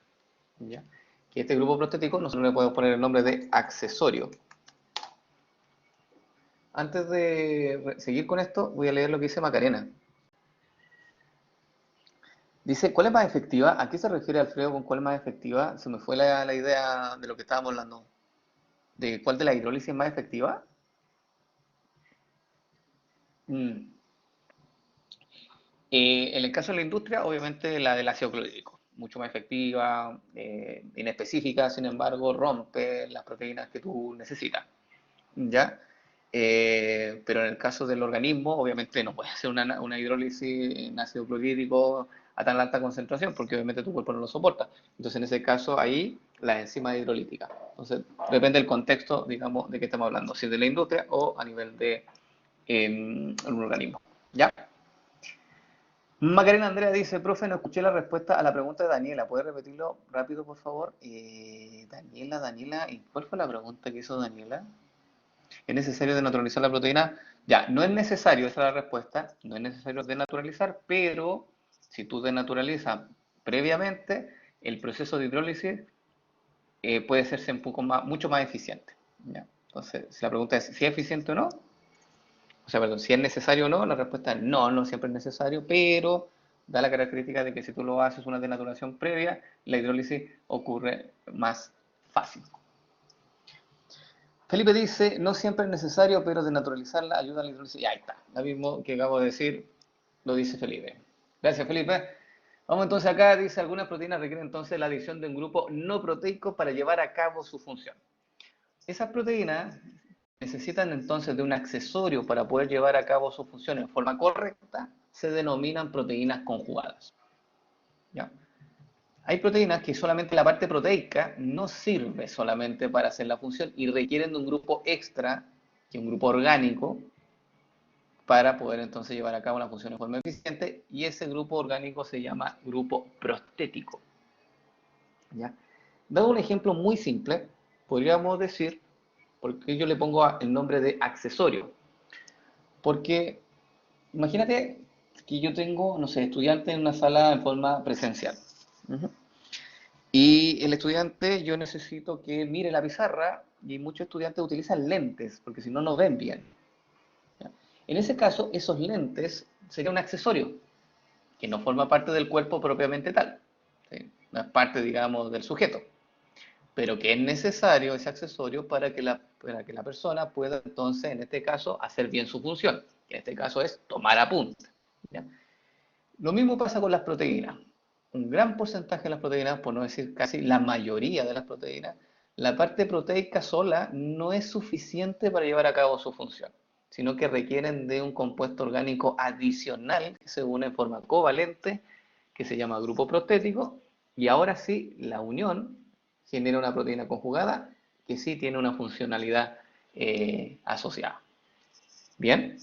¿Ya? Que este grupo prostético nosotros le podemos poner el nombre de accesorio. Antes de seguir con esto, voy a leer lo que dice Macarena. Dice, ¿cuál es más efectiva? ¿A qué se refiere Alfredo con cuál es más efectiva? Se me fue la idea de lo que estábamos hablando. ¿De cuál de la hidrólisis es más efectiva? Mm. En el caso de la industria, obviamente la del ácido clorhídrico. Mucho más efectiva, inespecífica, sin embargo, rompe las proteínas que tú necesitas. ¿Ya? Pero en el caso del organismo, obviamente no puedes hacer una hidrólisis en ácido clorhídrico a tan alta concentración, porque obviamente tu cuerpo no lo soporta. Entonces, en ese caso, ahí la enzima hidrolítica. Entonces, depende del contexto, digamos, de qué estamos hablando, si es de la industria o a nivel de un organismo. ¿Ya? Macarena Andrea dice, profe, no escuché la respuesta a la pregunta de Daniela. ¿Puedes repetirlo rápido, por favor? Daniela, ¿y cuál fue la pregunta que hizo Daniela? ¿Es necesario denaturalizar la proteína? Ya, no es necesario, esa es la respuesta, no es necesario denaturalizar, pero si tú denaturalizas previamente, el proceso de hidrólisis puede hacerse un poco más, mucho más eficiente. ¿Ya? Entonces, si la pregunta es si es eficiente o no, o sea, perdón, si es necesario o no, la respuesta es no, no siempre es necesario, pero da la característica de que si tú lo haces una denaturación previa, la hidrólisis ocurre más fácil. Felipe dice, no siempre es necesario, pero denaturalizarla ayuda a la hidrólisis. Y ahí está, lo mismo que acabo de decir, lo dice Felipe. Gracias, Felipe. Vamos entonces acá, dice, algunas proteínas requieren entonces la adición de un grupo no proteico para llevar a cabo su función. Esas proteínas necesitan entonces de un accesorio para poder llevar a cabo su función en forma correcta, se denominan proteínas conjugadas. ¿Ya? Hay proteínas que solamente la parte proteica no sirve solamente para hacer la función y requieren de un grupo extra, que es un grupo orgánico, para poder entonces llevar a cabo la función de forma eficiente, y ese grupo orgánico se llama grupo prostético. ¿Ya? Dado un ejemplo muy simple, podríamos decir, porque yo le pongo el nombre de accesorio, porque imagínate que yo tengo, no sé, estudiantes en una sala en forma presencial. Ujú. Y el estudiante, yo necesito que mire la pizarra y muchos estudiantes utilizan lentes, porque si no, no ven bien. ¿Ya? En ese caso, esos lentes sería un accesorio que no forma parte del cuerpo propiamente tal. ¿Sí? No es parte, digamos, del sujeto, pero que es necesario ese accesorio para que la persona pueda entonces, en este caso, hacer bien su función. En este caso es tomar apunte. ¿Ya? Lo mismo pasa con las proteínas. Un gran porcentaje de las proteínas, por no decir casi la mayoría de las proteínas, la parte proteica sola no es suficiente para llevar a cabo su función, sino que requieren de un compuesto orgánico adicional que se une en forma covalente, que se llama grupo prostético, y ahora sí, la unión genera una proteína conjugada que sí tiene una funcionalidad asociada. ¿Bien?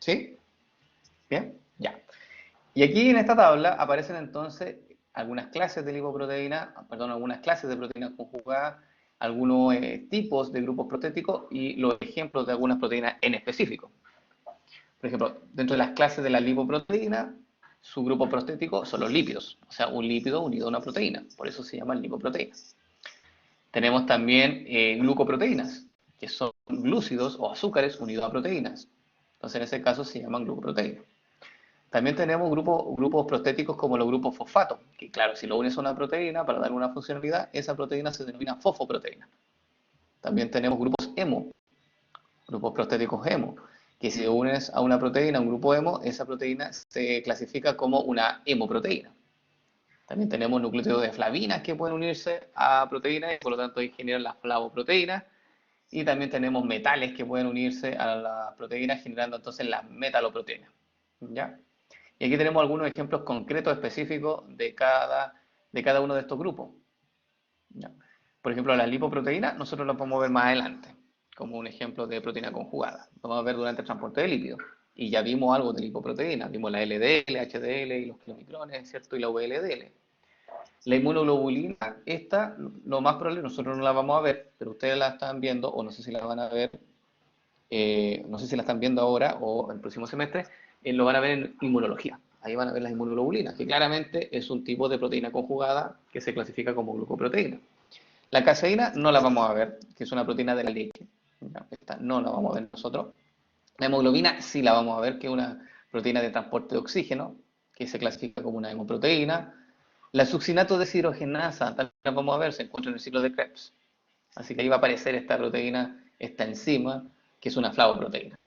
¿Sí? ¿Bien? Ya. Y aquí en esta tabla aparecen entonces algunas clases de lipoproteína, perdón, algunas clases de proteínas conjugadas, algunos tipos de grupos protéticos y los ejemplos de algunas proteínas en específico. Por ejemplo, dentro de las clases de la lipoproteína, su grupo prostético son los lípidos, o sea, un lípido unido a una proteína, por eso se llaman lipoproteínas. Tenemos también glucoproteínas, que son glúcidos o azúcares unidos a proteínas. Entonces, en ese caso se llaman glucoproteínas. También tenemos grupos prostéticos como los grupos fosfato, que claro, si lo unes a una proteína para dar una funcionalidad, esa proteína se denomina fosfoproteína. También tenemos grupos hemo, grupos prostéticos hemo, que si unes a una proteína, a un grupo hemo, esa proteína se clasifica como una hemoproteína. También tenemos nucleótidos de flavinas que pueden unirse a proteínas y por lo tanto generan las flavoproteínas. Y también tenemos metales que pueden unirse a las proteínas generando entonces las metaloproteínas. ¿Ya? Y aquí tenemos algunos ejemplos concretos específicos de cada uno de estos grupos. ¿Ya? Por ejemplo, las lipoproteínas nosotros las vamos a ver más adelante, como un ejemplo de proteína conjugada. Lo vamos a ver durante el transporte de lípidos. Y ya vimos algo de lipoproteínas, vimos la LDL, HDL y los kilomicrones, ¿cierto? Y la VLDL. La inmunoglobulina, esta, lo más probable, nosotros no la vamos a ver, pero ustedes la están viendo, o no sé si la van a ver, no sé si la están viendo ahora o el próximo semestre, lo van a ver en inmunología. Ahí van a ver las inmunoglobulinas, que claramente es un tipo de proteína conjugada que se clasifica como glucoproteína. La caseína no la vamos a ver, que es una proteína de la leche. Esta no la vamos a ver nosotros. La hemoglobina sí la vamos a ver, que es una proteína de transporte de oxígeno, que se clasifica como una hemoproteína. La succinato deshidrogenasa, también la vamos a ver, se encuentra en el ciclo de Krebs. Así que ahí va a aparecer esta proteína, esta enzima, que es una flavoproteína.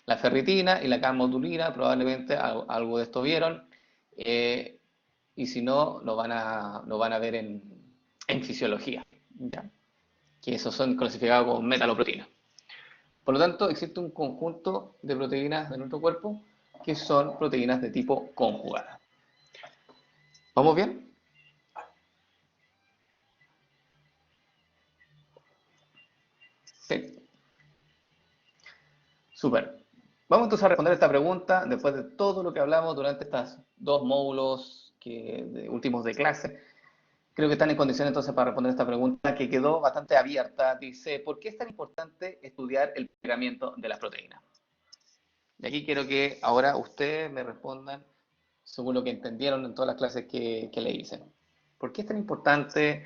La ferritina y la carmotulina, probablemente algo de esto vieron, y si no, lo van a ver en fisiología, ¿ya? Que esos son clasificados como metaloproteínas. Por lo tanto, existe un conjunto de proteínas de nuestro cuerpo que son proteínas de tipo conjugada. ¿Vamos bien? Sí. Súper. Vamos entonces a responder esta pregunta después de todo lo que hablamos durante estos dos módulos últimos de clase. Creo que están en condiciones entonces para responder esta pregunta que quedó bastante abierta. Dice, ¿por qué es tan importante estudiar el plegamiento de las proteínas? Y aquí quiero que ahora ustedes me respondan según lo que entendieron en todas las clases que le hice. ¿Por qué es tan importante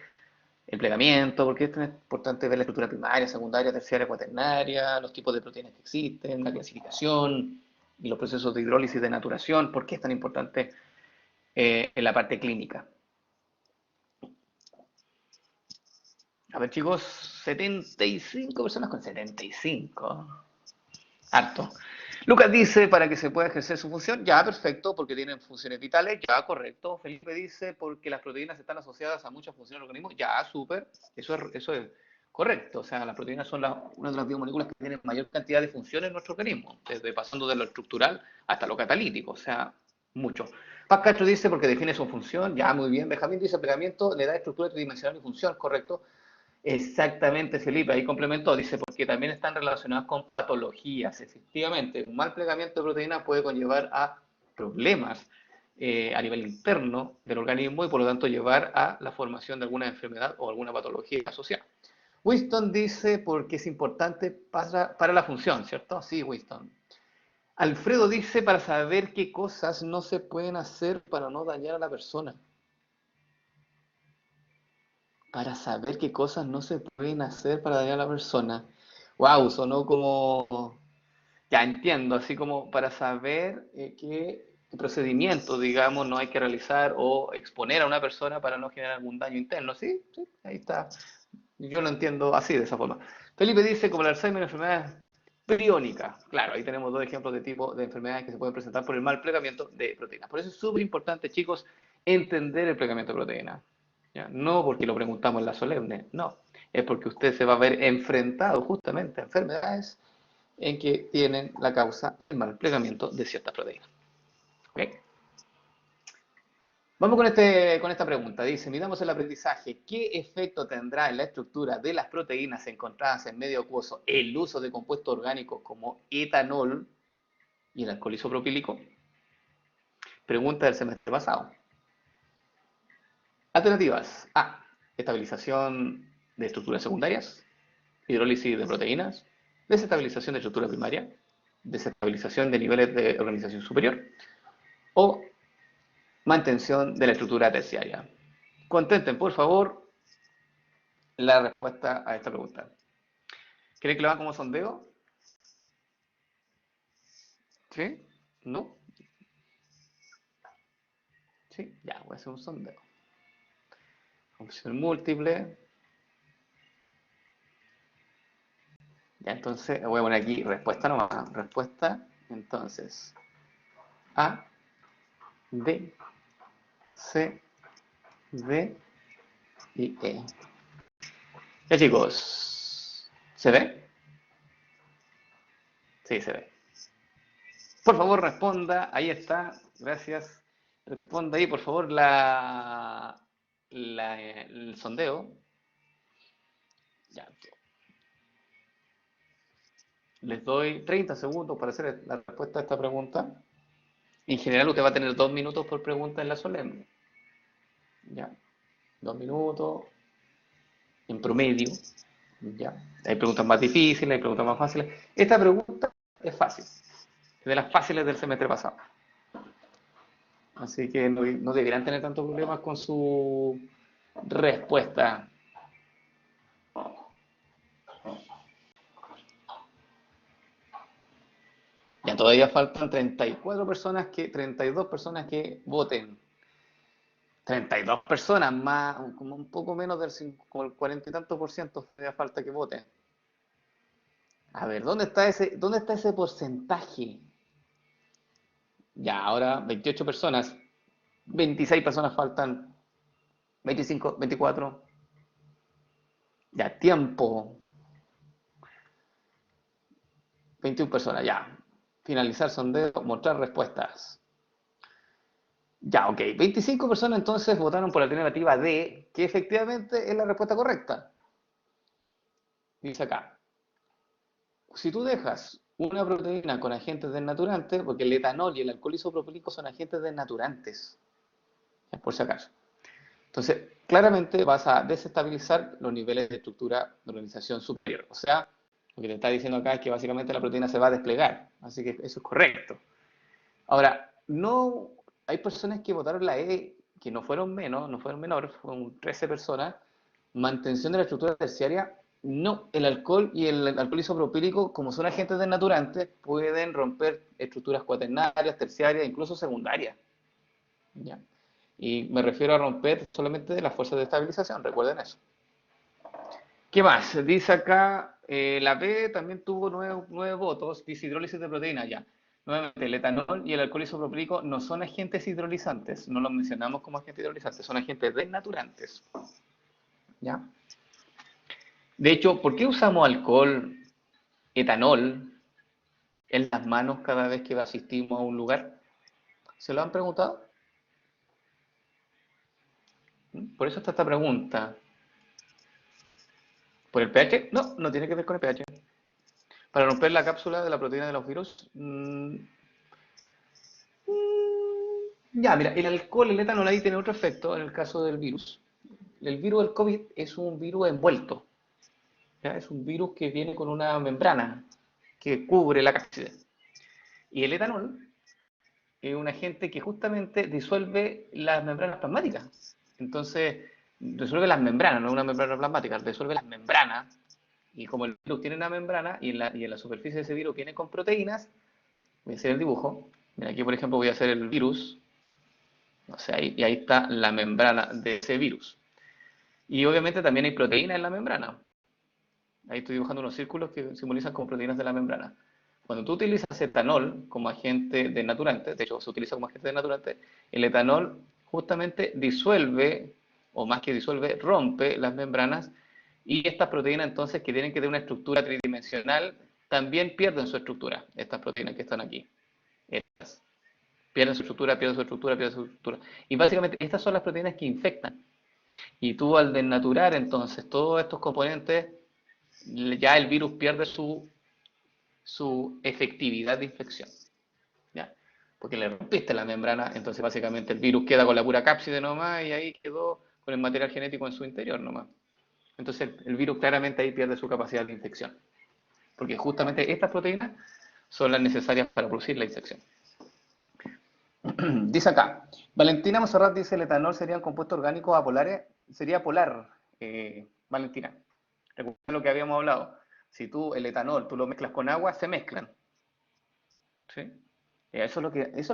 el plegamiento? ¿Por qué es tan importante ver la estructura primaria, secundaria, terciaria, cuaternaria, los tipos de proteínas que existen, la clasificación y los procesos de hidrólisis y de naturación? ¿Por qué es tan importante en la parte clínica? A ver, chicos, 75 personas con 75. Harto. Lucas dice, para que se pueda ejercer su función, ya, perfecto, porque tienen funciones vitales, ya, correcto. Felipe dice, porque las proteínas están asociadas a muchas funciones del organismo, ya, súper, eso es correcto. O sea, las proteínas son una de las biomoléculas que tienen mayor cantidad de funciones en nuestro organismo, desde pasando de lo estructural hasta lo catalítico, o sea, mucho. Paz Castro dice, porque define su función, ya, muy bien. Benjamín dice, plegamiento le da estructura tridimensional y función, correcto. Exactamente, Felipe, ahí complementó, dice, porque también están relacionadas con patologías. Efectivamente, un mal plegamiento de proteínas puede conllevar a problemas a nivel interno del organismo y por lo tanto llevar a la formación de alguna enfermedad o alguna patología asociada. Winston dice porque es importante para la función, ¿cierto? Sí, Winston. Alfredo dice para saber qué cosas no se pueden hacer para no dañar a la persona. Para saber qué cosas no se pueden hacer para dañar a la persona. Wow, sonó como, ya entiendo, así como para saber qué procedimiento, digamos, no hay que realizar o exponer a una persona para no generar algún daño interno. Sí, sí, ahí está. Yo lo entiendo así, de esa forma. Felipe dice, como el Alzheimer, enfermedades priónicas. Claro, ahí tenemos dos ejemplos de tipo de enfermedades que se pueden presentar por el mal plegamiento de proteínas. Por eso es súper importante, chicos, entender el plegamiento de proteínas. ¿Ya? No porque lo preguntamos en la solemne, no. Es porque usted se va a ver enfrentado justamente a enfermedades en que tienen la causa el mal plegamiento de ciertas proteínas. ¿Ok? Vamos con esta pregunta. Dice, midamos el aprendizaje. ¿Qué efecto tendrá en la estructura de las proteínas encontradas en medio acuoso el uso de compuestos orgánicos como etanol y el alcohol isopropílico? Pregunta del semestre pasado. Alternativas. A. Estabilización de estructuras secundarias. Hidrólisis de proteínas. Desestabilización de estructura primaria. Desestabilización de niveles de organización superior. O mantención de la estructura terciaria. Contenten, por favor, la respuesta a esta pregunta. ¿Creen que lo hagan como sondeo? ¿Sí? ¿No? ¿Sí? Ya, voy a hacer un sondeo. Opción múltiple. Ya, entonces voy a poner aquí respuesta nomás. Respuesta, entonces, A, B, C, D y E. Ya, chicos, ¿se ve? Sí, se ve. Por favor, responda. Ahí está. Gracias. Responda ahí, por favor, el sondeo. Ya, les doy 30 segundos para hacer la respuesta a esta pregunta. En general, usted va a tener 2 minutos por pregunta en la solemne. ¿Ya? 2 minutos en promedio. ¿Ya? Hay preguntas más difíciles, hay preguntas más fáciles. Esta pregunta es fácil. Es de las fáciles del semestre pasado. Así que no deberán tener tantos problemas con su respuesta. Ya todavía faltan 34 personas 32 personas que voten. 32 personas, más, como un poco menos como el 40 y tanto por ciento todavía falta que voten. A ver, dónde está ese porcentaje? Ya, ahora 28 personas, 26 personas faltan, 25, 24. Ya, tiempo, 21 personas, ya. Finalizar sondeo, mostrar respuestas. Ya, ok. 25 personas entonces votaron por la alternativa D, que efectivamente es la respuesta correcta. Dice acá, si tú dejas una proteína con agentes desnaturantes, porque el etanol y el alcohol isopropílico son agentes desnaturantes, por si acaso. Entonces, claramente vas a desestabilizar los niveles de estructura de organización superior. O sea, lo que te está diciendo acá es que básicamente la proteína se va a desplegar. Así que eso es correcto. Ahora, no hay personas que votaron la E, que no fueron menos, no fueron menores, fueron 13 personas. Mantención de la estructura terciaria, no. El alcohol y el alcohol isopropílico, como son agentes desnaturantes, pueden romper estructuras cuaternarias, terciarias, incluso secundarias. ¿Ya? Y me refiero a romper solamente de las fuerzas de estabilización, recuerden eso. ¿Qué más? Dice acá, la B también tuvo 9 votos, dice hidrólisis de proteína ya. Nuevamente, el etanol y el alcohol isopropílico no son agentes hidrolizantes, no los mencionamos como agentes hidrolizantes, son agentes desnaturantes. ¿Ya? De hecho, ¿por qué usamos alcohol, etanol en las manos cada vez que asistimos a un lugar? ¿Se lo han preguntado? Por eso está esta pregunta. ¿Por el pH? No, no tiene que ver con el pH. Para romper la cápsula de la proteína de los virus. Ya, mira, el alcohol, el etanol ahí tiene otro efecto en el caso del virus. El virus del COVID es un virus envuelto. ¿ya? Es un virus que viene con una membrana que cubre la cápside. Y el etanol es un agente que justamente disuelve las membranas plasmáticas. Entonces, disuelve las membranas, no una membrana plasmática, disuelve las membranas. Y como el virus tiene una membrana y en la superficie de ese virus viene con proteínas, voy a hacer el dibujo. Mira, aquí por ejemplo voy a hacer el virus. O sea, y ahí está la membrana de ese virus. Y obviamente también hay proteínas en la membrana. Ahí estoy dibujando unos círculos que simbolizan como proteínas de la membrana. Cuando tú utilizas etanol como agente denaturante, de hecho se utiliza como agente denaturante, el etanol justamente disuelve, o más que disuelve, rompe las membranas y estas proteínas entonces que tienen que tener una estructura tridimensional también pierden su estructura, estas proteínas que están aquí. Estas. Pierden su estructura, pierden su estructura, pierden su estructura. Y básicamente estas son las proteínas que infectan. Y tú al desnaturar entonces todos estos componentes, ya el virus pierde su efectividad de infección, ¿ya? Porque le rompiste la membrana, entonces básicamente el virus queda con la pura cápside nomás y ahí quedó con el material genético en su interior nomás. Entonces el virus claramente ahí pierde su capacidad de infección, porque justamente estas proteínas son las necesarias para producir la infección. Dice acá, Valentina Monserrat dice el etanol sería un compuesto orgánico apolares, sería polar, Valentina. Recuerda lo que habíamos hablado. Si tú el etanol, tú lo mezclas con agua, se mezclan. ¿Sí? Eso es lo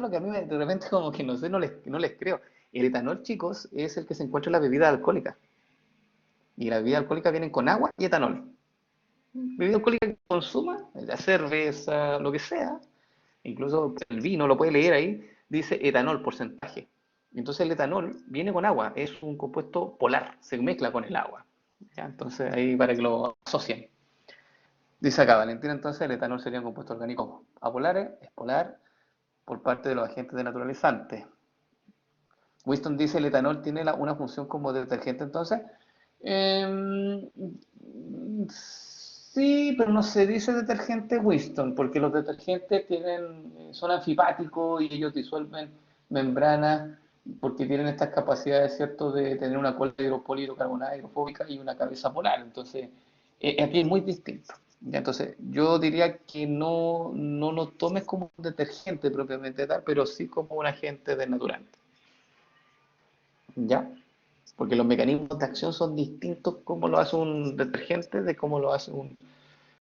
que a mí de repente como que no sé, no les creo. El etanol, chicos, es el que se encuentra en la bebida alcohólica. Y las bebidas alcohólicas vienen con agua y etanol. Bebida alcohólica que consuma, la cerveza, lo que sea, incluso el vino, lo puede leer ahí, dice etanol, porcentaje. Entonces el etanol viene con agua, es un compuesto polar, se mezcla con el agua. ¿Ya? Entonces ahí para que lo asocien. Dice acá, Valentina, entonces el etanol sería un compuesto orgánico apolares, es polar, por parte de los agentes denaturalizantes. Winston dice el etanol tiene una función como detergente entonces. Eh, sí, pero no se dice detergente Winston, porque los detergentes son anfipáticos y ellos disuelven membranas porque tienen estas capacidades, ¿cierto?, de tener una cola hidropolihidrocarbonada hidrofóbica y una cabeza polar. Entonces, aquí es muy distinto. ¿Ya? Entonces, yo diría que no lo tomes como un detergente propiamente tal, pero sí como un agente desnaturante. ¿Ya? Porque los mecanismos de acción son distintos como lo hace un detergente de cómo lo hace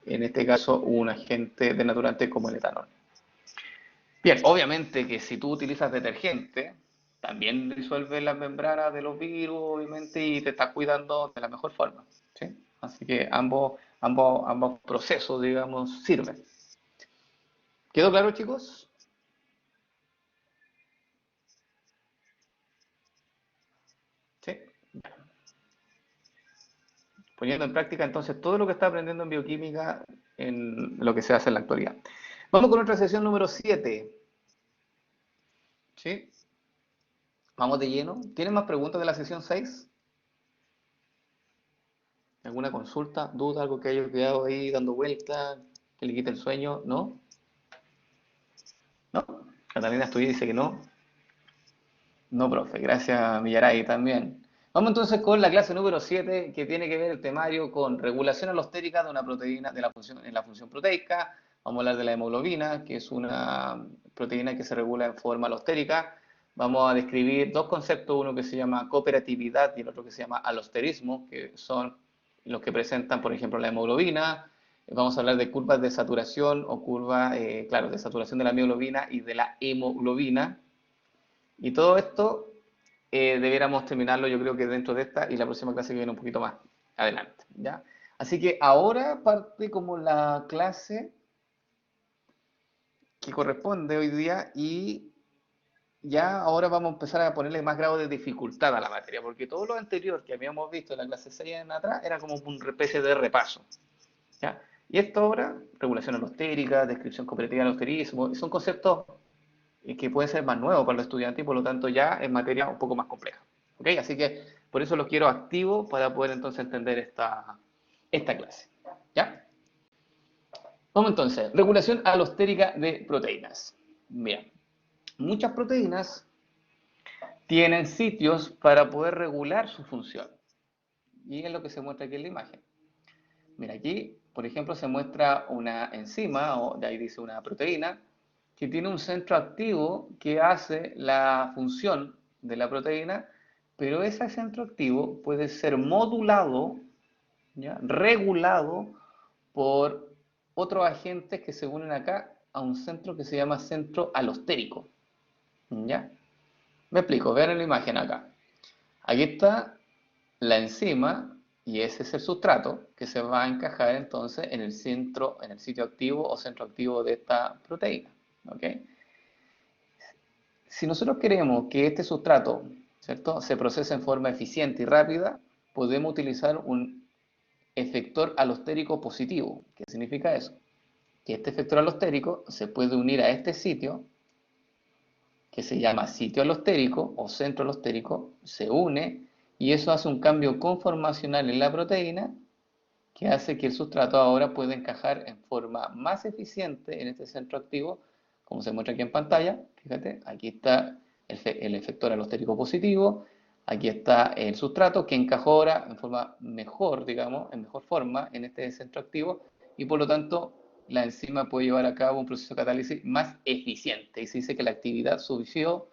en este caso, un agente denaturante como el etanol. Bien, obviamente que si tú utilizas detergente, también disuelve las membranas de los virus, obviamente, y te estás cuidando de la mejor forma. ¿Sí? Así que ambos procesos, digamos, sirven. ¿Quedó claro, chicos? ¿Sí? Poniendo en práctica entonces todo lo que está aprendiendo en bioquímica en lo que se hace en la actualidad. Vamos con nuestra sesión número 7. ¿Sí? Vamos de lleno. ¿Tienen más preguntas de la sesión 6? ¿Alguna consulta, duda, algo que haya quedado ahí dando vuelta, que le quite el sueño? ¿No? ¿No? Catalina Estudio dice que no. No, profe. Gracias, Millaray, también. Vamos entonces con la clase número 7, que tiene que ver el temario con regulación alostérica de una proteína de la función, en la función proteica. Vamos a hablar de la hemoglobina, que es una proteína que se regula en forma alostérica. Vamos a describir dos conceptos, uno que se llama cooperatividad y el otro que se llama alosterismo, que son los que presentan, por ejemplo, la hemoglobina. Vamos a hablar de curvas de saturación o curvas, claro, de saturación de la mioglobina y de la hemoglobina. Y todo esto debiéramos terminarlo, yo creo que dentro de esta y la próxima clase que viene un poquito más adelante, ¿ya? Así que ahora parte como la clase que corresponde hoy día y ya ahora vamos a empezar a ponerle más grado de dificultad a la materia, porque todo lo anterior que habíamos visto en la clase 6 en atrás era como una especie de repaso, ¿ya? Y esto ahora, regulación alostérica, descripción cooperativa del alosterismo, son conceptos que pueden ser más nuevos para los estudiantes y por lo tanto ya es materia un poco más compleja. ¿Ok? Así que por eso los quiero activos para poder entonces entender esta clase. ¿Ya? Vamos entonces, regulación alostérica de proteínas. Bien, muchas proteínas tienen sitios para poder regular su función. Y es lo que se muestra aquí en la imagen. Mira, aquí, por ejemplo, se muestra una enzima, o de ahí dice una proteína, que tiene un centro activo que hace la función de la proteína, pero ese centro activo puede ser modulado, ¿ya? Regulado por otros agentes que se unen acá a un centro que se llama centro alostérico. ¿Ya? Me explico, vean la imagen acá. Aquí está la enzima y ese es el sustrato que se va a encajar entonces en el centro, en el sitio activo o centro activo de esta proteína. ¿Ok? Si nosotros queremos que este sustrato, ¿cierto?, se procese en forma eficiente y rápida, podemos utilizar un efector alostérico positivo. ¿Qué significa eso? Que este efector alostérico se puede unir a este sitio, que se llama sitio alostérico o centro alostérico, se une y eso hace un cambio conformacional en la proteína que hace que el sustrato ahora pueda encajar en forma más eficiente en este centro activo, como se muestra aquí en pantalla. Fíjate, aquí está el efector alostérico positivo, aquí está el sustrato que encajó ahora en forma mejor, digamos, en mejor forma en este centro activo y por lo tanto la enzima puede llevar a cabo un proceso de catálisis más eficiente y se dice que la actividad subió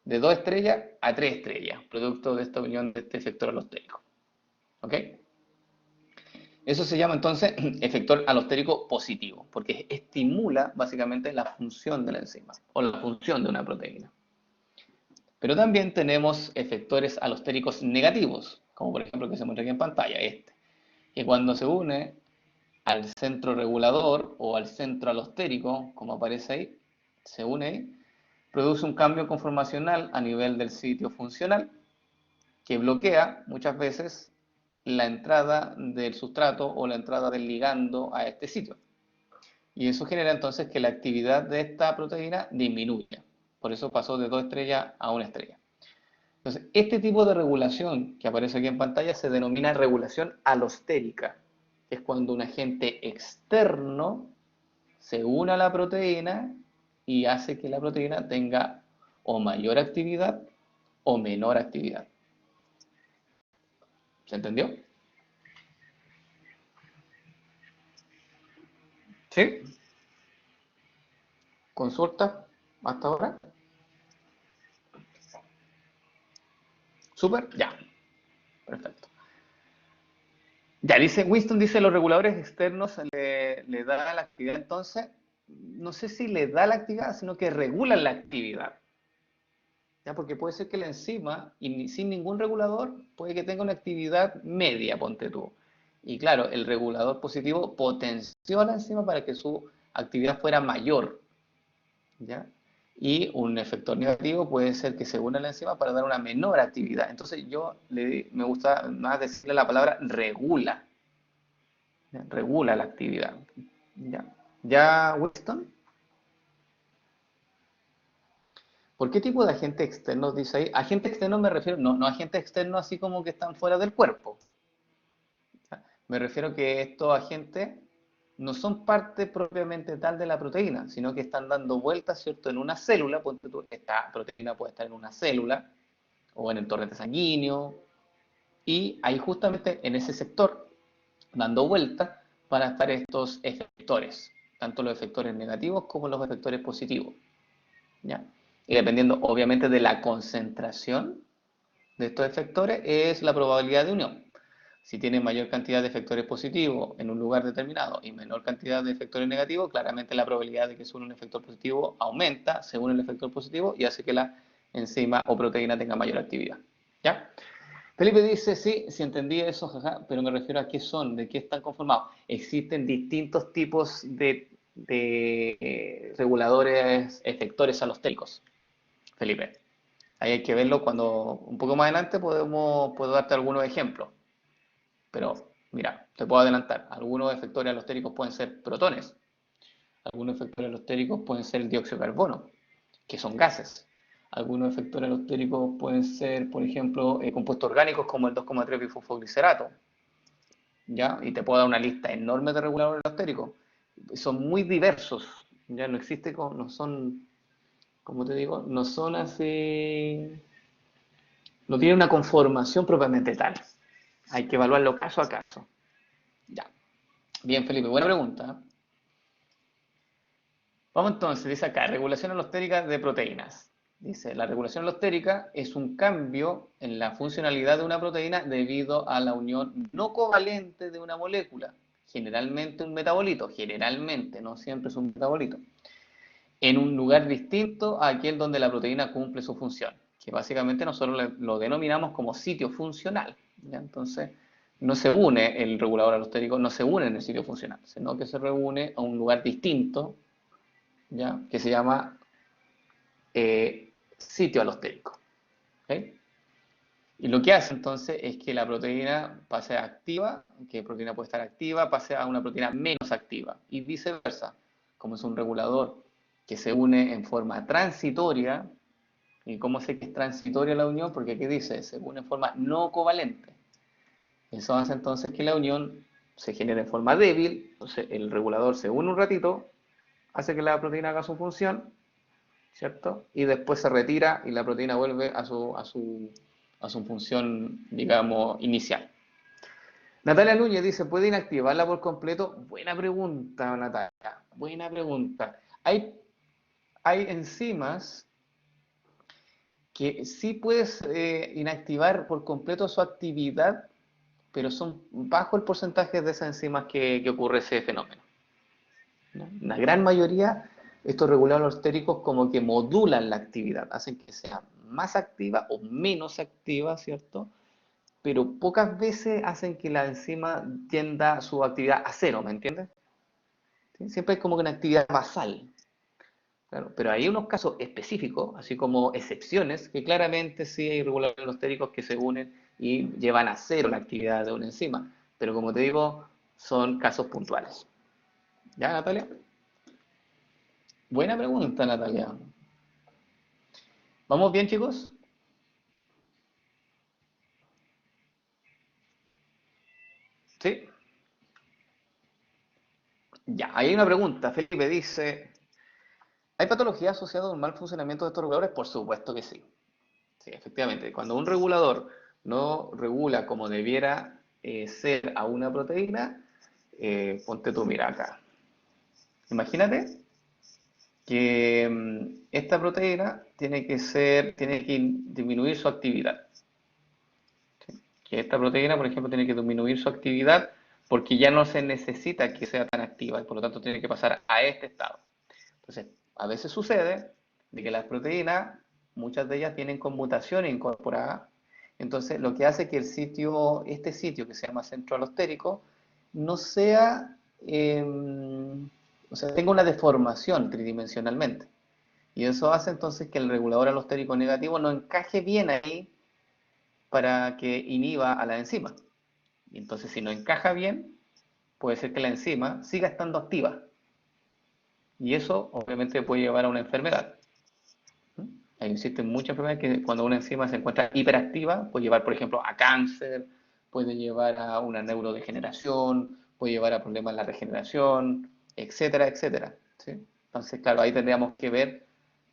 de 2 estrellas a 3 estrellas, producto de esta unión de este efector alostérico. ¿Ok? Eso se llama entonces efector alostérico positivo, porque estimula básicamente la función de la enzima o la función de una proteína. Pero también tenemos efectores alostéricos negativos, como por ejemplo que se muestra aquí en pantalla, que cuando se une al centro regulador o al centro alostérico, como aparece ahí, se une ahí, produce un cambio conformacional a nivel del sitio funcional que bloquea muchas veces la entrada del sustrato o la entrada del ligando a este sitio. Y eso genera entonces que la actividad de esta proteína disminuya. Por eso pasó de 2 estrellas a 1 estrella. Entonces, este tipo de regulación que aparece aquí en pantalla se denomina regulación alostérica. Es cuando un agente externo se une a la proteína y hace que la proteína tenga o mayor actividad o menor actividad. ¿Se entendió? ¿Sí? ¿Consulta hasta ahora? ¿Súper? Ya. Perfecto. Ya dice, Winston dice, los reguladores externos le da la actividad, entonces, no sé si le da la actividad, sino que regulan la actividad. ¿Ya? Porque puede ser que la enzima, y sin ningún regulador, puede que tenga una actividad media, ponte tú. Y claro, el regulador positivo potenció la enzima para que su actividad fuera mayor. ¿Ya? Y un efector negativo puede ser que se una a la enzima para dar una menor actividad. Entonces me gusta más decirle la palabra regula. ¿Ya? Regula la actividad. ¿Ya? ¿Ya, Winston? ¿Por qué tipo de agentes externos dice ahí? Agentes externos me refiero, no agentes externos así como que están fuera del cuerpo. ¿Ya? Me refiero que estos agentes no son parte propiamente tal de la proteína, sino que están dando vueltas, ¿cierto?, en una célula. Esta proteína puede estar en una célula o en el torrente sanguíneo, y ahí justamente en ese sector, dando vueltas, van a estar estos efectores, tanto los efectores negativos como los efectores positivos. ¿Ya? Y dependiendo obviamente de la concentración de estos efectores, es la probabilidad de unión. Si tiene mayor cantidad de efectores positivos en un lugar determinado y menor cantidad de efectores negativos, claramente la probabilidad de que se una un efector positivo aumenta según el efector positivo y hace que la enzima o proteína tenga mayor actividad. ¿Ya? Felipe dice, sí, sí entendí eso, jaja, pero me refiero a qué son, de qué están conformados. Existen distintos tipos de reguladores, efectores alostéricos, Felipe. Ahí hay que verlo cuando, un poco más adelante, puedo darte algunos ejemplos. Pero, mira, te puedo adelantar. Algunos efectores alostéricos pueden ser protones. Algunos efectores alostéricos pueden ser el dióxido de carbono, que son gases. Algunos efectores alostéricos pueden ser, por ejemplo, compuestos orgánicos como el 2,3-bifosfoglicerato. ¿Ya? Y te puedo dar una lista enorme de reguladores alostéricos. Son muy diversos. Ya no existe, no son, como te digo, no son así, no tienen una conformación propiamente tal. Hay que evaluarlo caso a caso. Ya. Bien, Felipe, buena pregunta. Vamos entonces, dice acá, regulación alostérica de proteínas. Dice, la regulación alostérica es un cambio en la funcionalidad de una proteína debido a la unión no covalente de una molécula, generalmente un metabolito, generalmente, no siempre es un metabolito, en un lugar distinto a aquel donde la proteína cumple su función, que básicamente nosotros lo denominamos como sitio funcional. ¿Ya? Entonces, no se une el regulador alostérico, no se une en el sitio funcional, sino que se reúne a un lugar distinto, ¿ya? Que se llama sitio alostérico. ¿Okay? Y lo que hace entonces es que la proteína pase activa, que la proteína puede estar activa, pase a una proteína menos activa y viceversa. Como es un regulador que se une en forma transitoria, ¿y cómo sé que es transitoria la unión? Porque aquí dice, se une en forma no covalente. Eso hace entonces que la unión se genere en forma débil, entonces el regulador se une un ratito, hace que la proteína haga su función, ¿cierto? Y después se retira y la proteína vuelve a su función, digamos, inicial. Natalia Núñez dice, ¿puede inactivarla por completo? Buena pregunta, Natalia, buena pregunta. Hay enzimas que sí puedes inactivar por completo su actividad, pero son bajo el porcentaje de esas enzimas que ocurre ese fenómeno. ¿No? La gran mayoría, estos reguladores alostéricos como que modulan la actividad, hacen que sea más activa o menos activa, ¿cierto? Pero pocas veces hacen que la enzima tienda su actividad a cero, ¿me entiendes? ¿Sí? Siempre es como que una actividad basal. Claro, pero hay unos casos específicos, así como excepciones, que claramente sí hay reguladores alostéricos que se unen y llevan a cero la actividad de una enzima. Pero como te digo, son casos puntuales. ¿Ya, Natalia? Buena pregunta, Natalia. ¿Vamos bien, chicos? Sí. Ya, hay una pregunta. Felipe dice, ¿hay patología asociada a un mal funcionamiento de estos reguladores? Por supuesto que sí. Sí, efectivamente. Cuando un regulador no regula como debiera ser a una proteína, ponte tú, mira acá. Imagínate que esta proteína tiene que disminuir su actividad. ¿Sí? Que esta proteína, por ejemplo, tiene que disminuir su actividad porque ya no se necesita que sea tan activa y por lo tanto tiene que pasar a este estado. Entonces, a veces sucede de que las proteínas, muchas de ellas vienen con mutaciones incorporadas, entonces lo que hace que este sitio que se llama centro alostérico, no sea, o sea, tenga una deformación tridimensionalmente. Y eso hace entonces que el regulador alostérico negativo no encaje bien ahí para que inhiba a la enzima. Y entonces si no encaja bien, puede ser que la enzima siga estando activa. Y eso obviamente puede llevar a una enfermedad. Existen muchas enfermedades que cuando una enzima se encuentra hiperactiva puede llevar, por ejemplo, a cáncer, puede llevar a una neurodegeneración, puede llevar a problemas en la regeneración, etcétera, etcétera. ¿Sí? Entonces, claro, ahí tendríamos que ver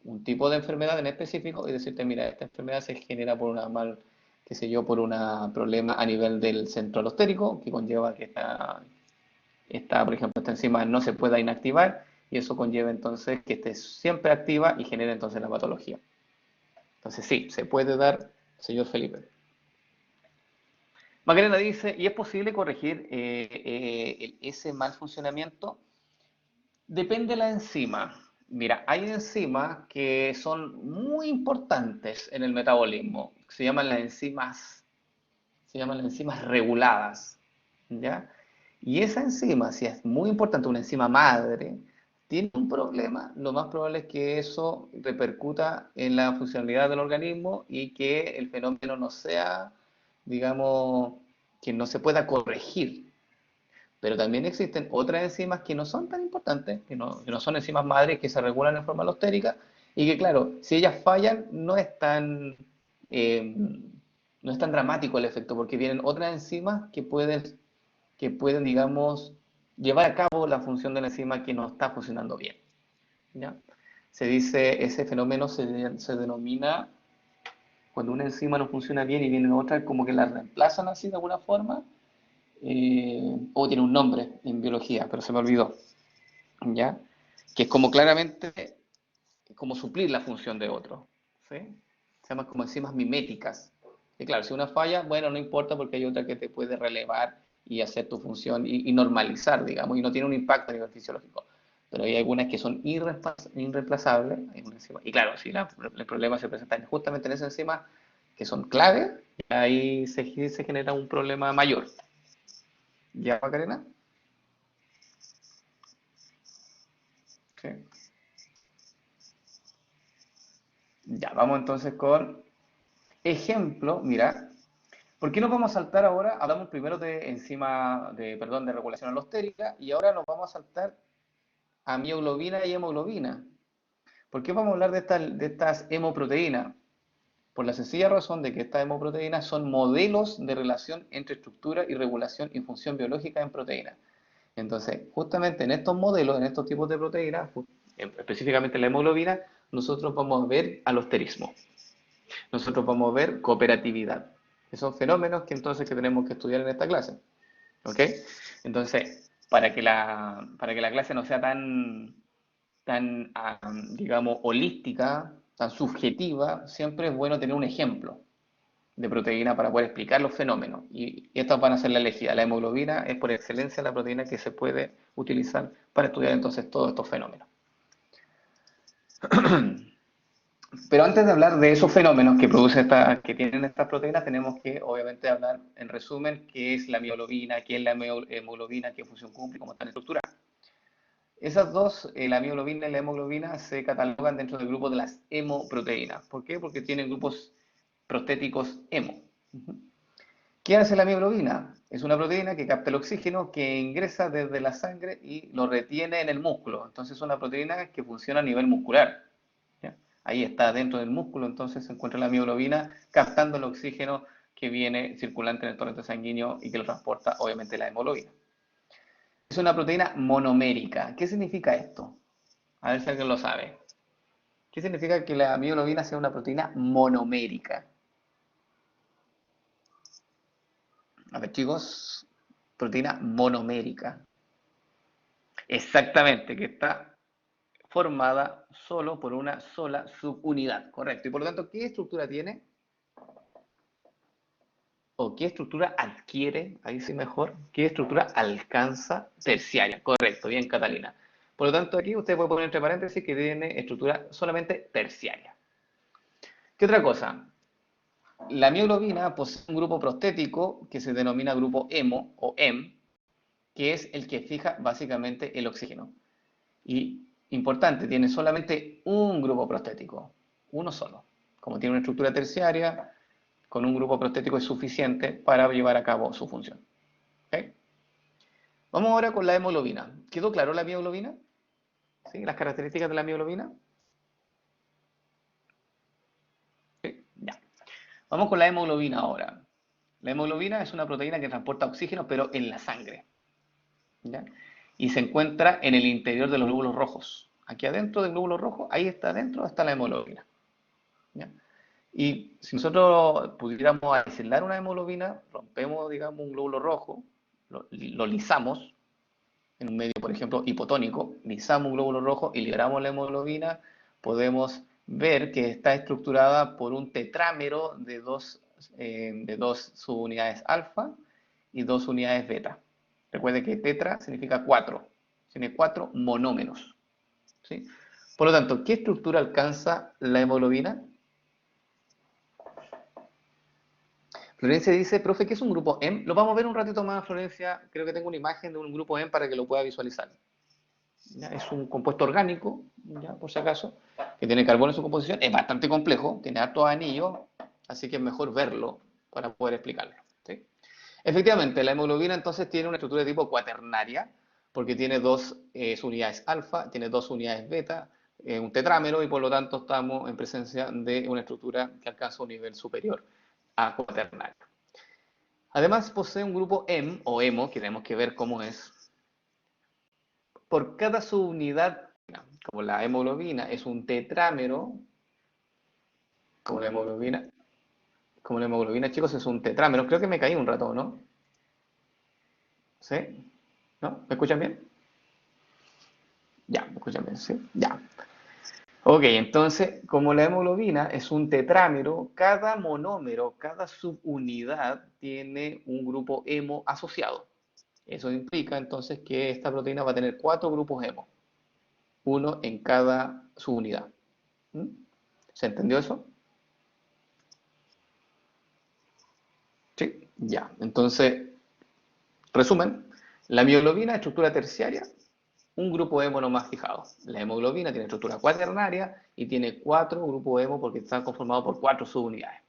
un tipo de enfermedad en específico y decirte, mira, esta enfermedad se genera por una qué sé yo, por un problema a nivel del centro alostérico, que conlleva que por ejemplo, esta enzima no se pueda inactivar y eso conlleva entonces que esté siempre activa y genera entonces la patología. Entonces sí, se puede dar, señor Felipe. Macarena dice, ¿y es posible corregir ese mal funcionamiento? Depende de la enzima. Mira, hay enzimas que son muy importantes en el metabolismo. Se llaman las enzimas reguladas, ¿ya? Y esa enzima, si es muy importante, una enzima madre, tiene un problema, lo más probable es que eso repercuta en la funcionalidad del organismo y que el fenómeno no sea, digamos, que no se pueda corregir. Pero también existen otras enzimas que no son tan importantes, que no son enzimas madres que se regulan en forma alostérica y que, claro, si ellas fallan, eh, no es tan dramático el efecto, porque vienen otras enzimas que pueden, digamos, llevar a cabo la función de la enzima que no está funcionando bien. ¿Ya? Se dice, ese fenómeno se denomina cuando una enzima no funciona bien y viene otra, como que la reemplazan así de alguna forma, tiene un nombre en biología, pero se me olvidó, ¿ya? Que es como claramente, como suplir la función de otro, ¿sí? Se llama como enzimas miméticas. Y claro, si una falla, bueno, no importa porque hay otra que te puede relevar y hacer tu función y normalizar, digamos, y no tiene un impacto a nivel fisiológico. Pero hay algunas que son irreemplazables. Y claro, si el problema se presenta justamente en esa enzima, que son clave, ahí se genera un problema mayor. ¿Ya, Macarena? Sí. Ya, vamos entonces con ejemplo. Mira, ¿por qué nos vamos a saltar ahora? Hablamos primero de perdón, de regulación alostérica y ahora nos vamos a saltar a mioglobina y hemoglobina. ¿Por qué vamos a hablar de estas hemoproteínas? Por la sencilla razón de que estas hemoproteínas son modelos de relación entre estructura y regulación y función biológica en proteínas. Entonces, justamente en estos modelos, en estos tipos de proteínas, específicamente la hemoglobina, nosotros vamos a ver alosterismo. Nosotros vamos a ver cooperatividad. Esos fenómenos que tenemos que estudiar en esta clase. ¿Ok? Entonces, para que la clase no sea tan digamos, holística, tan subjetiva, siempre es bueno tener un ejemplo de proteína para poder explicar los fenómenos. Y estas van a ser la elegida. La hemoglobina es por excelencia la proteína que se puede utilizar para estudiar entonces todos estos fenómenos. Pero antes de hablar de esos fenómenos que tienen estas proteínas, tenemos que obviamente hablar en resumen qué es la mioglobina, qué es la hemoglobina, qué función cumple, cómo están estructuradas. Esas dos, la mioglobina y la hemoglobina, se catalogan dentro del grupo de las hemoproteínas. ¿Por qué? Porque tienen grupos prostéticos hemo. ¿Qué hace la mioglobina? Es una proteína que capta el oxígeno, que ingresa desde la sangre y lo retiene en el músculo. Entonces es una proteína que funciona a nivel muscular. ¿Ya? Ahí está, dentro del músculo, entonces se encuentra la mioglobina captando el oxígeno que viene circulante en el torrente sanguíneo y que lo transporta, obviamente, la hemoglobina. Es una proteína monomérica. ¿Qué significa esto? A ver si alguien lo sabe. ¿Qué significa que la mioglobina sea una proteína monomérica? A ver, chicos, proteína monomérica. Exactamente, que está formada solo por una sola subunidad, correcto. Y por lo tanto, ¿qué estructura tiene? ¿O qué estructura adquiere? Ahí sí mejor. ¿Qué estructura alcanza? Terciaria, correcto, bien Catalina. Por lo tanto, aquí usted puede poner entre paréntesis que tiene estructura solamente terciaria. ¿Qué otra cosa? La mioglobina posee un grupo prostético que se denomina grupo hemo o HEM, que es el que fija básicamente el oxígeno. Y importante, tiene solamente un grupo prostético, uno solo. Como tiene una estructura terciaria, con un grupo prostético es suficiente para llevar a cabo su función. ¿Okay? Vamos ahora con la hemoglobina. ¿Quedó claro la mioglobina? ¿Sí? ¿Las características de la mioglobina? ¿Sí? Ya. Vamos con la hemoglobina ahora. La hemoglobina es una proteína que transporta oxígeno, pero en la sangre. ¿Ya? Y se encuentra en el interior de los glóbulos rojos. Aquí adentro del glóbulo rojo, ahí está adentro, está la hemoglobina. ¿Ya? Y si nosotros pudiéramos aislar una hemoglobina, rompemos, digamos, un glóbulo rojo, lo lisamos en un medio, por ejemplo, hipotónico, lisamos un glóbulo rojo y liberamos la hemoglobina, podemos ver que está estructurada por un tetrámero de dos subunidades alfa y dos unidades beta. Recuerde que tetra significa cuatro, tiene cuatro monómeros. ¿Sí? Por lo tanto, ¿qué estructura alcanza la hemoglobina? Florencia dice, profe, ¿qué es un grupo M? Lo vamos a ver un ratito más, Florencia. Creo que tengo una imagen de un grupo M para que lo pueda visualizar. ¿Ya? Es un compuesto orgánico, ¿ya? Por si acaso, que tiene carbono en su composición. Es bastante complejo, tiene hartos anillos, así que es mejor verlo para poder explicarlo. ¿Sí? Efectivamente, la hemoglobina entonces tiene una estructura de tipo cuaternaria, porque tiene dos unidades alfa, tiene dos unidades beta, un tetrámero, y por lo tanto estamos en presencia de una estructura que alcanza un nivel superior a cuaternario. Además posee un grupo M o hemo, que tenemos que ver cómo es. Por cada subunidad, como la hemoglobina es un tetrámero, como la hemoglobina, chicos, es un tetrámero. Creo que me caí un rato, ¿no? ¿Sí? ¿No? ¿Me escuchan bien? Ya, ¿me escuchan bien? ¿Sí? Ya. Ok, entonces, como la hemoglobina es un tetrámero, cada monómero, cada subunidad tiene un grupo hemo asociado. Eso implica entonces que esta proteína va a tener 4 grupos hemo, uno en cada subunidad. ¿Mm? ¿Se entendió eso? Sí, ya. Entonces, resumen, la mioglobina, estructura terciaria, un grupo hemo nomás fijado. La hemoglobina tiene estructura cuaternaria y tiene 4 grupos hemo porque están conformados por 4 subunidades.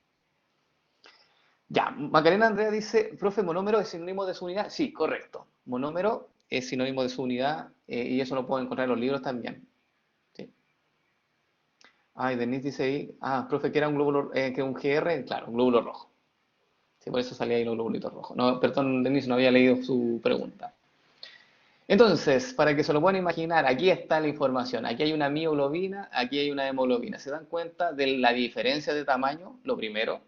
Ya, Macarena Andrea dice, profe, ¿monómero es sinónimo de subunidad? Sí, correcto. Monómero es sinónimo de subunidad y eso lo pueden encontrar en los libros también. Sí. Ay, Denise dice ahí, profe, que era un glóbulo, que un GR, claro, un glóbulo rojo. Sí, por eso salía ahí los globulitos rojos. No, perdón, Denise, no había leído su pregunta. Entonces, para que se lo puedan imaginar, aquí está la información. Aquí hay una mioglobina, aquí hay una hemoglobina. ¿Se dan cuenta de la diferencia de tamaño? Lo primero,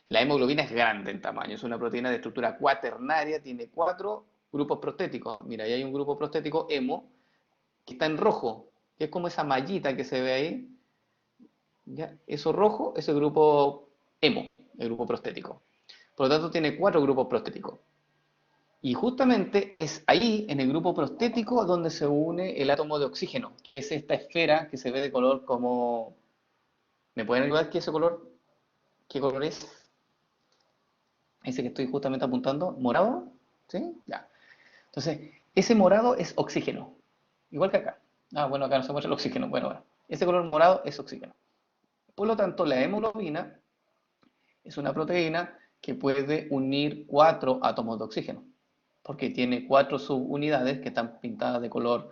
la hemoglobina es grande en tamaño, es una proteína de estructura cuaternaria, tiene 4 grupos prostéticos. Mira, ahí hay un grupo prostético hemo que está en rojo, que es como esa mallita que se ve ahí. ¿Ya? Eso rojo es el grupo hemo, el grupo prostético. Por lo tanto, tiene 4 grupos prostéticos. Y justamente es ahí, en el grupo prostético, donde se une el átomo de oxígeno, que es esta esfera que se ve de color como... ¿Me pueden ayudar qué ese color? ¿Qué color es? Ese que estoy justamente apuntando, morado, ¿sí? Ya. Entonces, ese morado es oxígeno, igual que acá. Bueno, acá no se muestra el oxígeno. Bueno, ese color morado es oxígeno. Por lo tanto, la hemoglobina es una proteína que puede unir 4 átomos de oxígeno, porque tiene 4 subunidades que están pintadas de color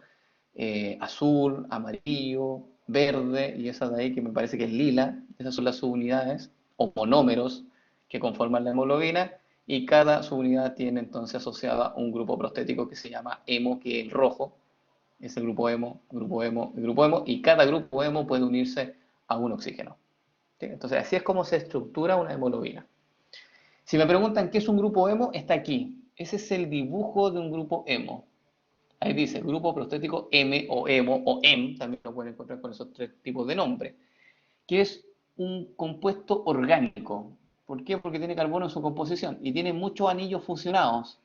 azul, amarillo, verde, y esa de ahí que me parece que es lila. Esas son las subunidades o monómeros que conforman la hemoglobina, y cada subunidad tiene entonces asociada un grupo prostético que se llama hemo, que es el rojo, es el grupo hemo, grupo hemo, el grupo hemo, y cada grupo hemo puede unirse a un oxígeno. ¿Sí? Entonces así es como se estructura una hemoglobina. Si me preguntan qué es un grupo hemo, está aquí. Ese es el dibujo de un grupo hemo. Ahí dice grupo prostético M o hemo o EM, también lo pueden encontrar con esos 3 tipos de nombres, que es un compuesto orgánico. ¿Por qué? Porque tiene carbono en su composición y tiene muchos anillos fusionados.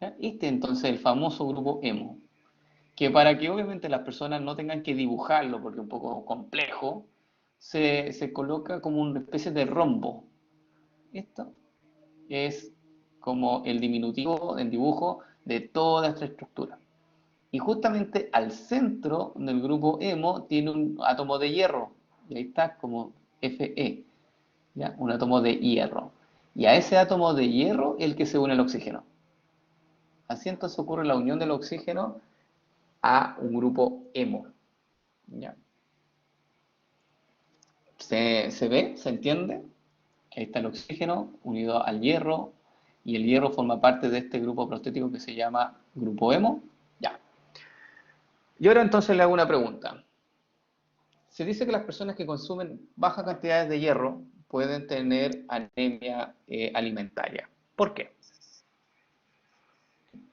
¿Ya? Este entonces es el famoso grupo hemo, que para que obviamente las personas no tengan que dibujarlo porque es un poco complejo, se coloca como una especie de rombo. Esto es como el diminutivo en dibujo de toda esta estructura. Y justamente al centro del grupo hemo tiene un átomo de hierro, y ahí está como Fe, ¿ya? Un átomo de hierro. Y a ese átomo de hierro es el que se une al oxígeno. Así entonces ocurre la unión del oxígeno a un grupo hemo. ¿Ya? ¿Se ve? ¿Se entiende? Ahí está el oxígeno unido al hierro, y el hierro forma parte de este grupo prostético que se llama grupo hemo. Ya. Y ahora entonces le hago una pregunta. Se dice que las personas que consumen bajas cantidades de hierro pueden tener anemia alimentaria. ¿Por qué?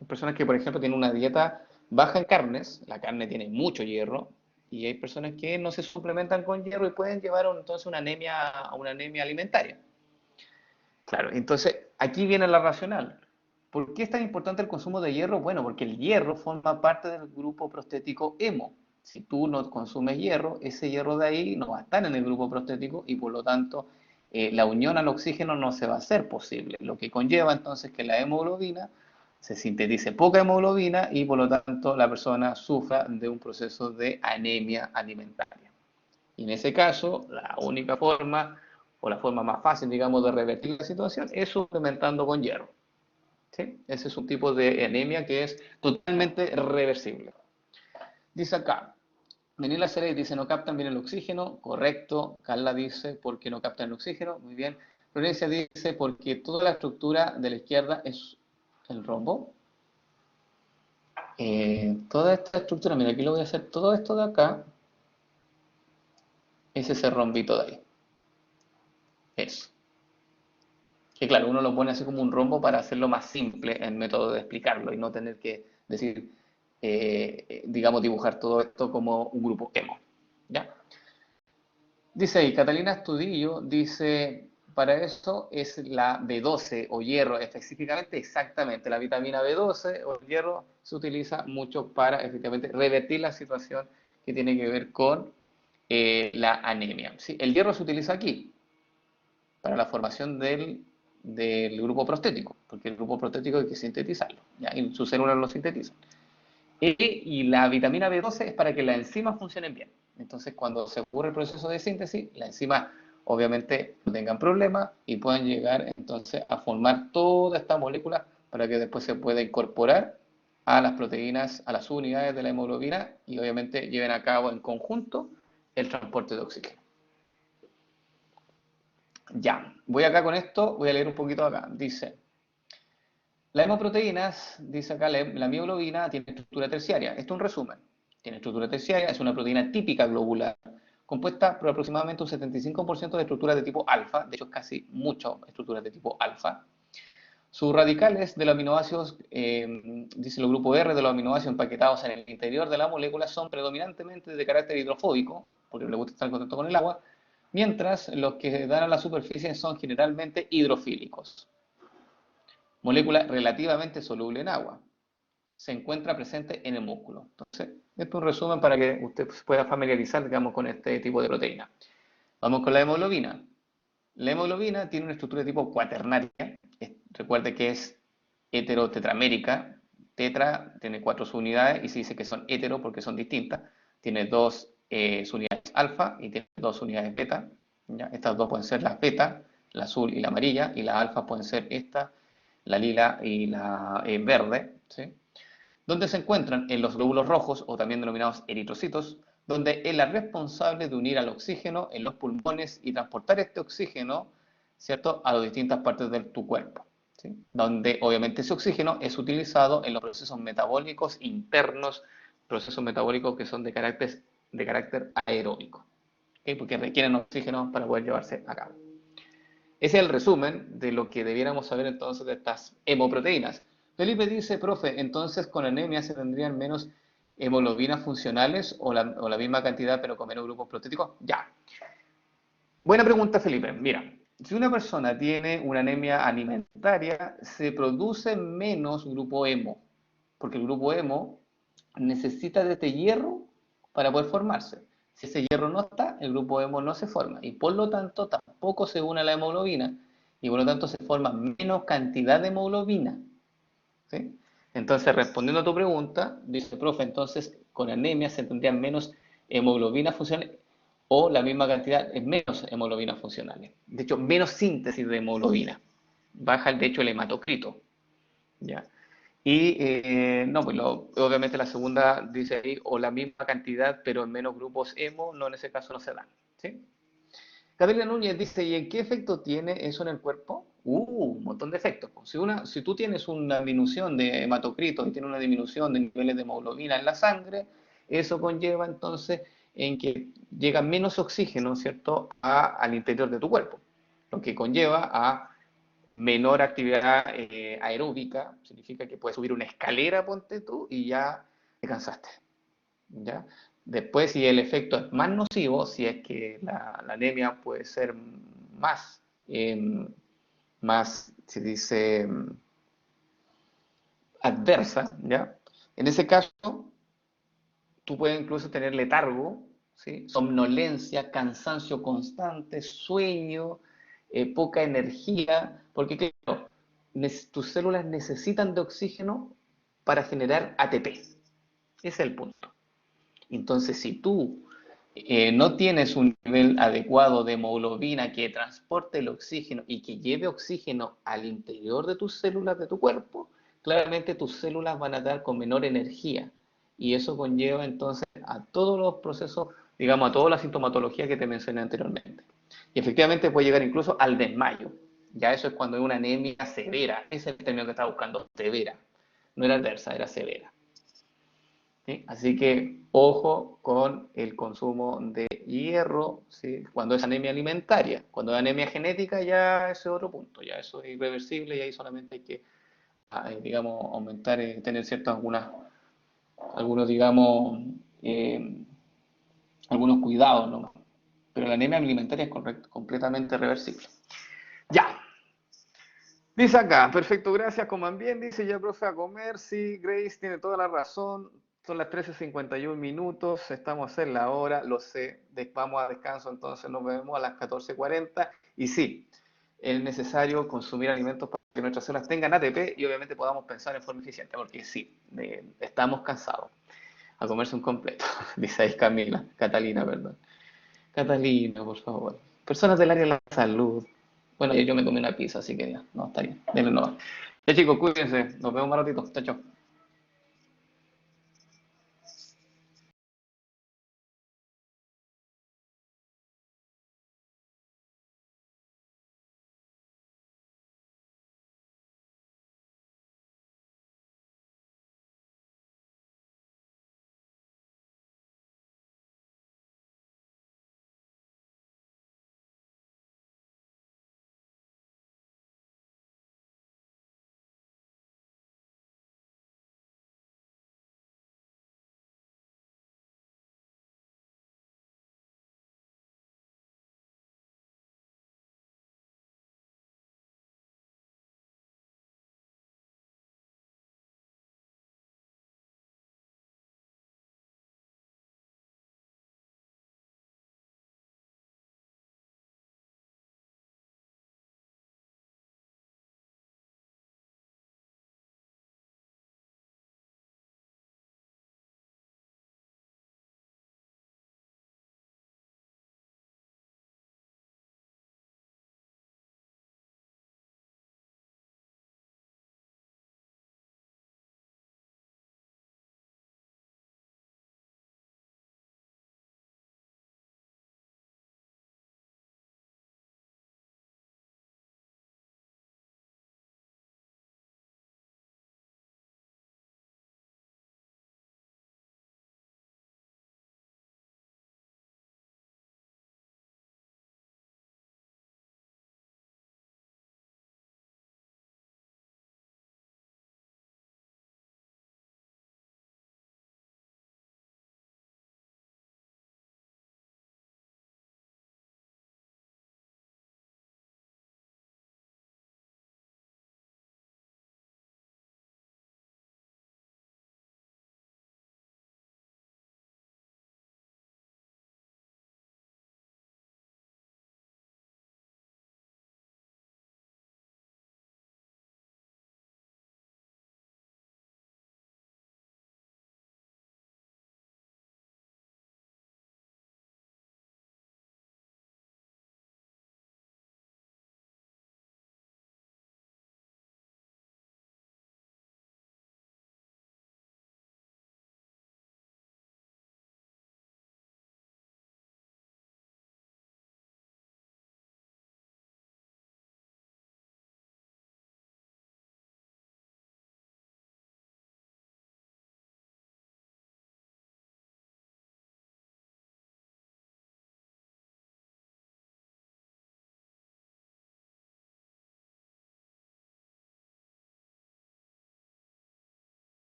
Hay personas que, por ejemplo, tienen una dieta baja en carnes, la carne tiene mucho hierro, y hay personas que no se suplementan con hierro y pueden llevar entonces una anemia alimentaria. Claro, entonces aquí viene la racional. ¿Por qué es tan importante el consumo de hierro? Bueno, porque el hierro forma parte del grupo prostético hemo. Si tú no consumes hierro, ese hierro de ahí no va a estar en el grupo prostético y por lo tanto la unión al oxígeno no se va a hacer posible, lo que conlleva entonces que la hemoglobina se sintetice poca hemoglobina y por lo tanto la persona sufra de un proceso de anemia alimentaria. Y en ese caso, la única forma, o la forma más fácil, digamos, de revertir la situación es suplementando con hierro. ¿Sí? Ese es un tipo de anemia que es totalmente reversible. Dice acá, Daniela Ceres dice, no captan bien el oxígeno, correcto. Carla dice, ¿por qué no captan el oxígeno? Muy bien. Florencia dice, porque toda la estructura de la izquierda es el rombo. Toda esta estructura, mira, aquí lo voy a hacer, todo esto de acá, es ese rombito de ahí. Eso. Que claro, uno lo pone así como un rombo para hacerlo más simple en método de explicarlo y no tener que decir, digamos, dibujar todo esto como un grupo emo. ¿Ya? Dice ahí, Catalina Estudillo dice, para eso es la B12 o hierro específicamente, exactamente, la vitamina B12 o hierro se utiliza mucho para efectivamente revertir la situación que tiene que ver con la anemia. ¿Sí? El hierro se utiliza aquí para la formación del grupo prostético, porque el grupo prostético hay que sintetizarlo, ¿ya? Y sus células lo sintetizan. Y la vitamina B12 es para que las enzimas funcionen bien. Entonces, cuando se ocurre el proceso de síntesis, las enzimas obviamente no tengan problemas y puedan llegar entonces a formar toda esta molécula para que después se pueda incorporar a las proteínas, a las unidades de la hemoglobina y obviamente lleven a cabo en conjunto el transporte de oxígeno. Ya, voy acá con esto, voy a leer un poquito acá. Dice, las hemoproteínas, dice acá, la mioglobina tiene estructura terciaria. Esto es un resumen. Tiene estructura terciaria, es una proteína típica globular, compuesta por aproximadamente un 75% de estructuras de tipo alfa, de hecho es casi mucho estructuras de tipo alfa. Sus radicales de los aminoácidos, dice el grupo R de los aminoácidos empaquetados en el interior de la molécula, son predominantemente de carácter hidrofóbico, porque le gusta estar en contacto con el agua, mientras los que dan a la superficie son generalmente hidrofílicos. Molécula relativamente soluble en agua. Se encuentra presente en el músculo. Entonces, esto es un resumen para que usted pueda familiarizar, digamos, con este tipo de proteína. Vamos con la hemoglobina. La hemoglobina tiene una estructura de tipo cuaternaria. Recuerde que es heterotetramérica. Tetra tiene 4 subunidades y se dice que son hetero porque son distintas. Tiene 2 subunidades alfa y tiene 2 unidades beta. ¿Ya? Estas dos pueden ser las beta, la azul y la amarilla, y las alfas pueden ser esta, la lila y la verde. ¿Sí? Donde se encuentran en los glóbulos rojos, o también denominados eritrocitos, donde es la responsable de unir al oxígeno en los pulmones y transportar este oxígeno, ¿cierto?, a las distintas partes de tu cuerpo, ¿sí? Donde obviamente ese oxígeno es utilizado en los procesos metabólicos internos, procesos metabólicos que son de carácter aeróbico, ¿okay? Porque requieren oxígeno para poder llevarse a cabo. Ese es el resumen de lo que debiéramos saber entonces de estas hemoproteínas. Felipe dice, profe, entonces con anemia se tendrían menos hemoglobinas funcionales o la misma cantidad pero con menos grupos proteicos. Ya. Buena pregunta, Felipe. Mira, si una persona tiene una anemia alimentaria, se produce menos grupo hemo, porque el grupo hemo necesita de este hierro para poder formarse. Si ese hierro no está, el grupo hemo no se forma y por lo tanto tampoco se une a la hemoglobina y por lo tanto se forma menos cantidad de hemoglobina. ¿Sí? Entonces, respondiendo a tu pregunta, dice, profe, entonces con anemia se tendrían menos hemoglobina funcionales o la misma cantidad es menos hemoglobinas funcionales. De hecho, menos síntesis de hemoglobina. Baja, de hecho, el hematocrito. ¿Ya? Y no, pues obviamente la segunda dice ahí, o la misma cantidad, pero en menos grupos hemo, no, en ese caso no se dan. ¿Sí? Catalina Núñez dice, ¿y en qué efecto tiene eso en el cuerpo? Un montón de efectos. Si tú tienes una disminución de hematocritos y tienes una disminución de niveles de hemoglobina en la sangre, eso conlleva entonces en que llega menos oxígeno, ¿cierto?, al interior de tu cuerpo, lo que conlleva a menor actividad aeróbica, significa que puedes subir una escalera, ponte tú, y ya te cansaste. ¿Ya? Después, si el efecto es más nocivo, si es que la anemia puede ser más se dice, adversa, ¿ya? En ese caso, tú puedes incluso tener letargo, ¿sí? Somnolencia, cansancio constante, sueño, poca energía, porque claro, tus células necesitan de oxígeno para generar ATP. Ese es el punto. Entonces, si tú no tienes un nivel adecuado de hemoglobina que transporte el oxígeno y que lleve oxígeno al interior de tus células de tu cuerpo, claramente tus células van a dar con menor energía. Y eso conlleva entonces a todos los procesos, digamos, a toda la sintomatología que te mencioné anteriormente. Y efectivamente puede llegar incluso al desmayo. Ya eso es cuando hay una anemia severa. Ese es el término que estaba buscando, severa. No era adversa, era severa. ¿Sí? Así que ojo con el consumo de hierro, ¿sí? Cuando es anemia alimentaria. Cuando es anemia genética ya ese es otro punto, ya eso es irreversible y ahí solamente hay que, digamos, aumentar, tener ciertas algunos, digamos, eh, algunos cuidados, ¿no? Pero la anemia alimentaria es completamente reversible. Ya, dice acá, perfecto, gracias, coman bien, dice ya, profe, a comer, sí, Grace tiene toda la razón, son las 13:51 minutos, estamos en la hora, lo sé, vamos a descanso, entonces nos vemos a las 14:40, y sí, es necesario consumir alimentos para que nuestras células tengan ATP y obviamente podamos pensar en forma eficiente, porque sí, estamos cansados, a comerse un completo, dice ahí Camila, Catalina, perdón. Catalina, por favor. Personas del área de la salud. Bueno, yo me comí una pizza, así que ya, no, está bien. Denle nomás. Ya chicos, cuídense. Nos vemos más ratito. Chao, chao.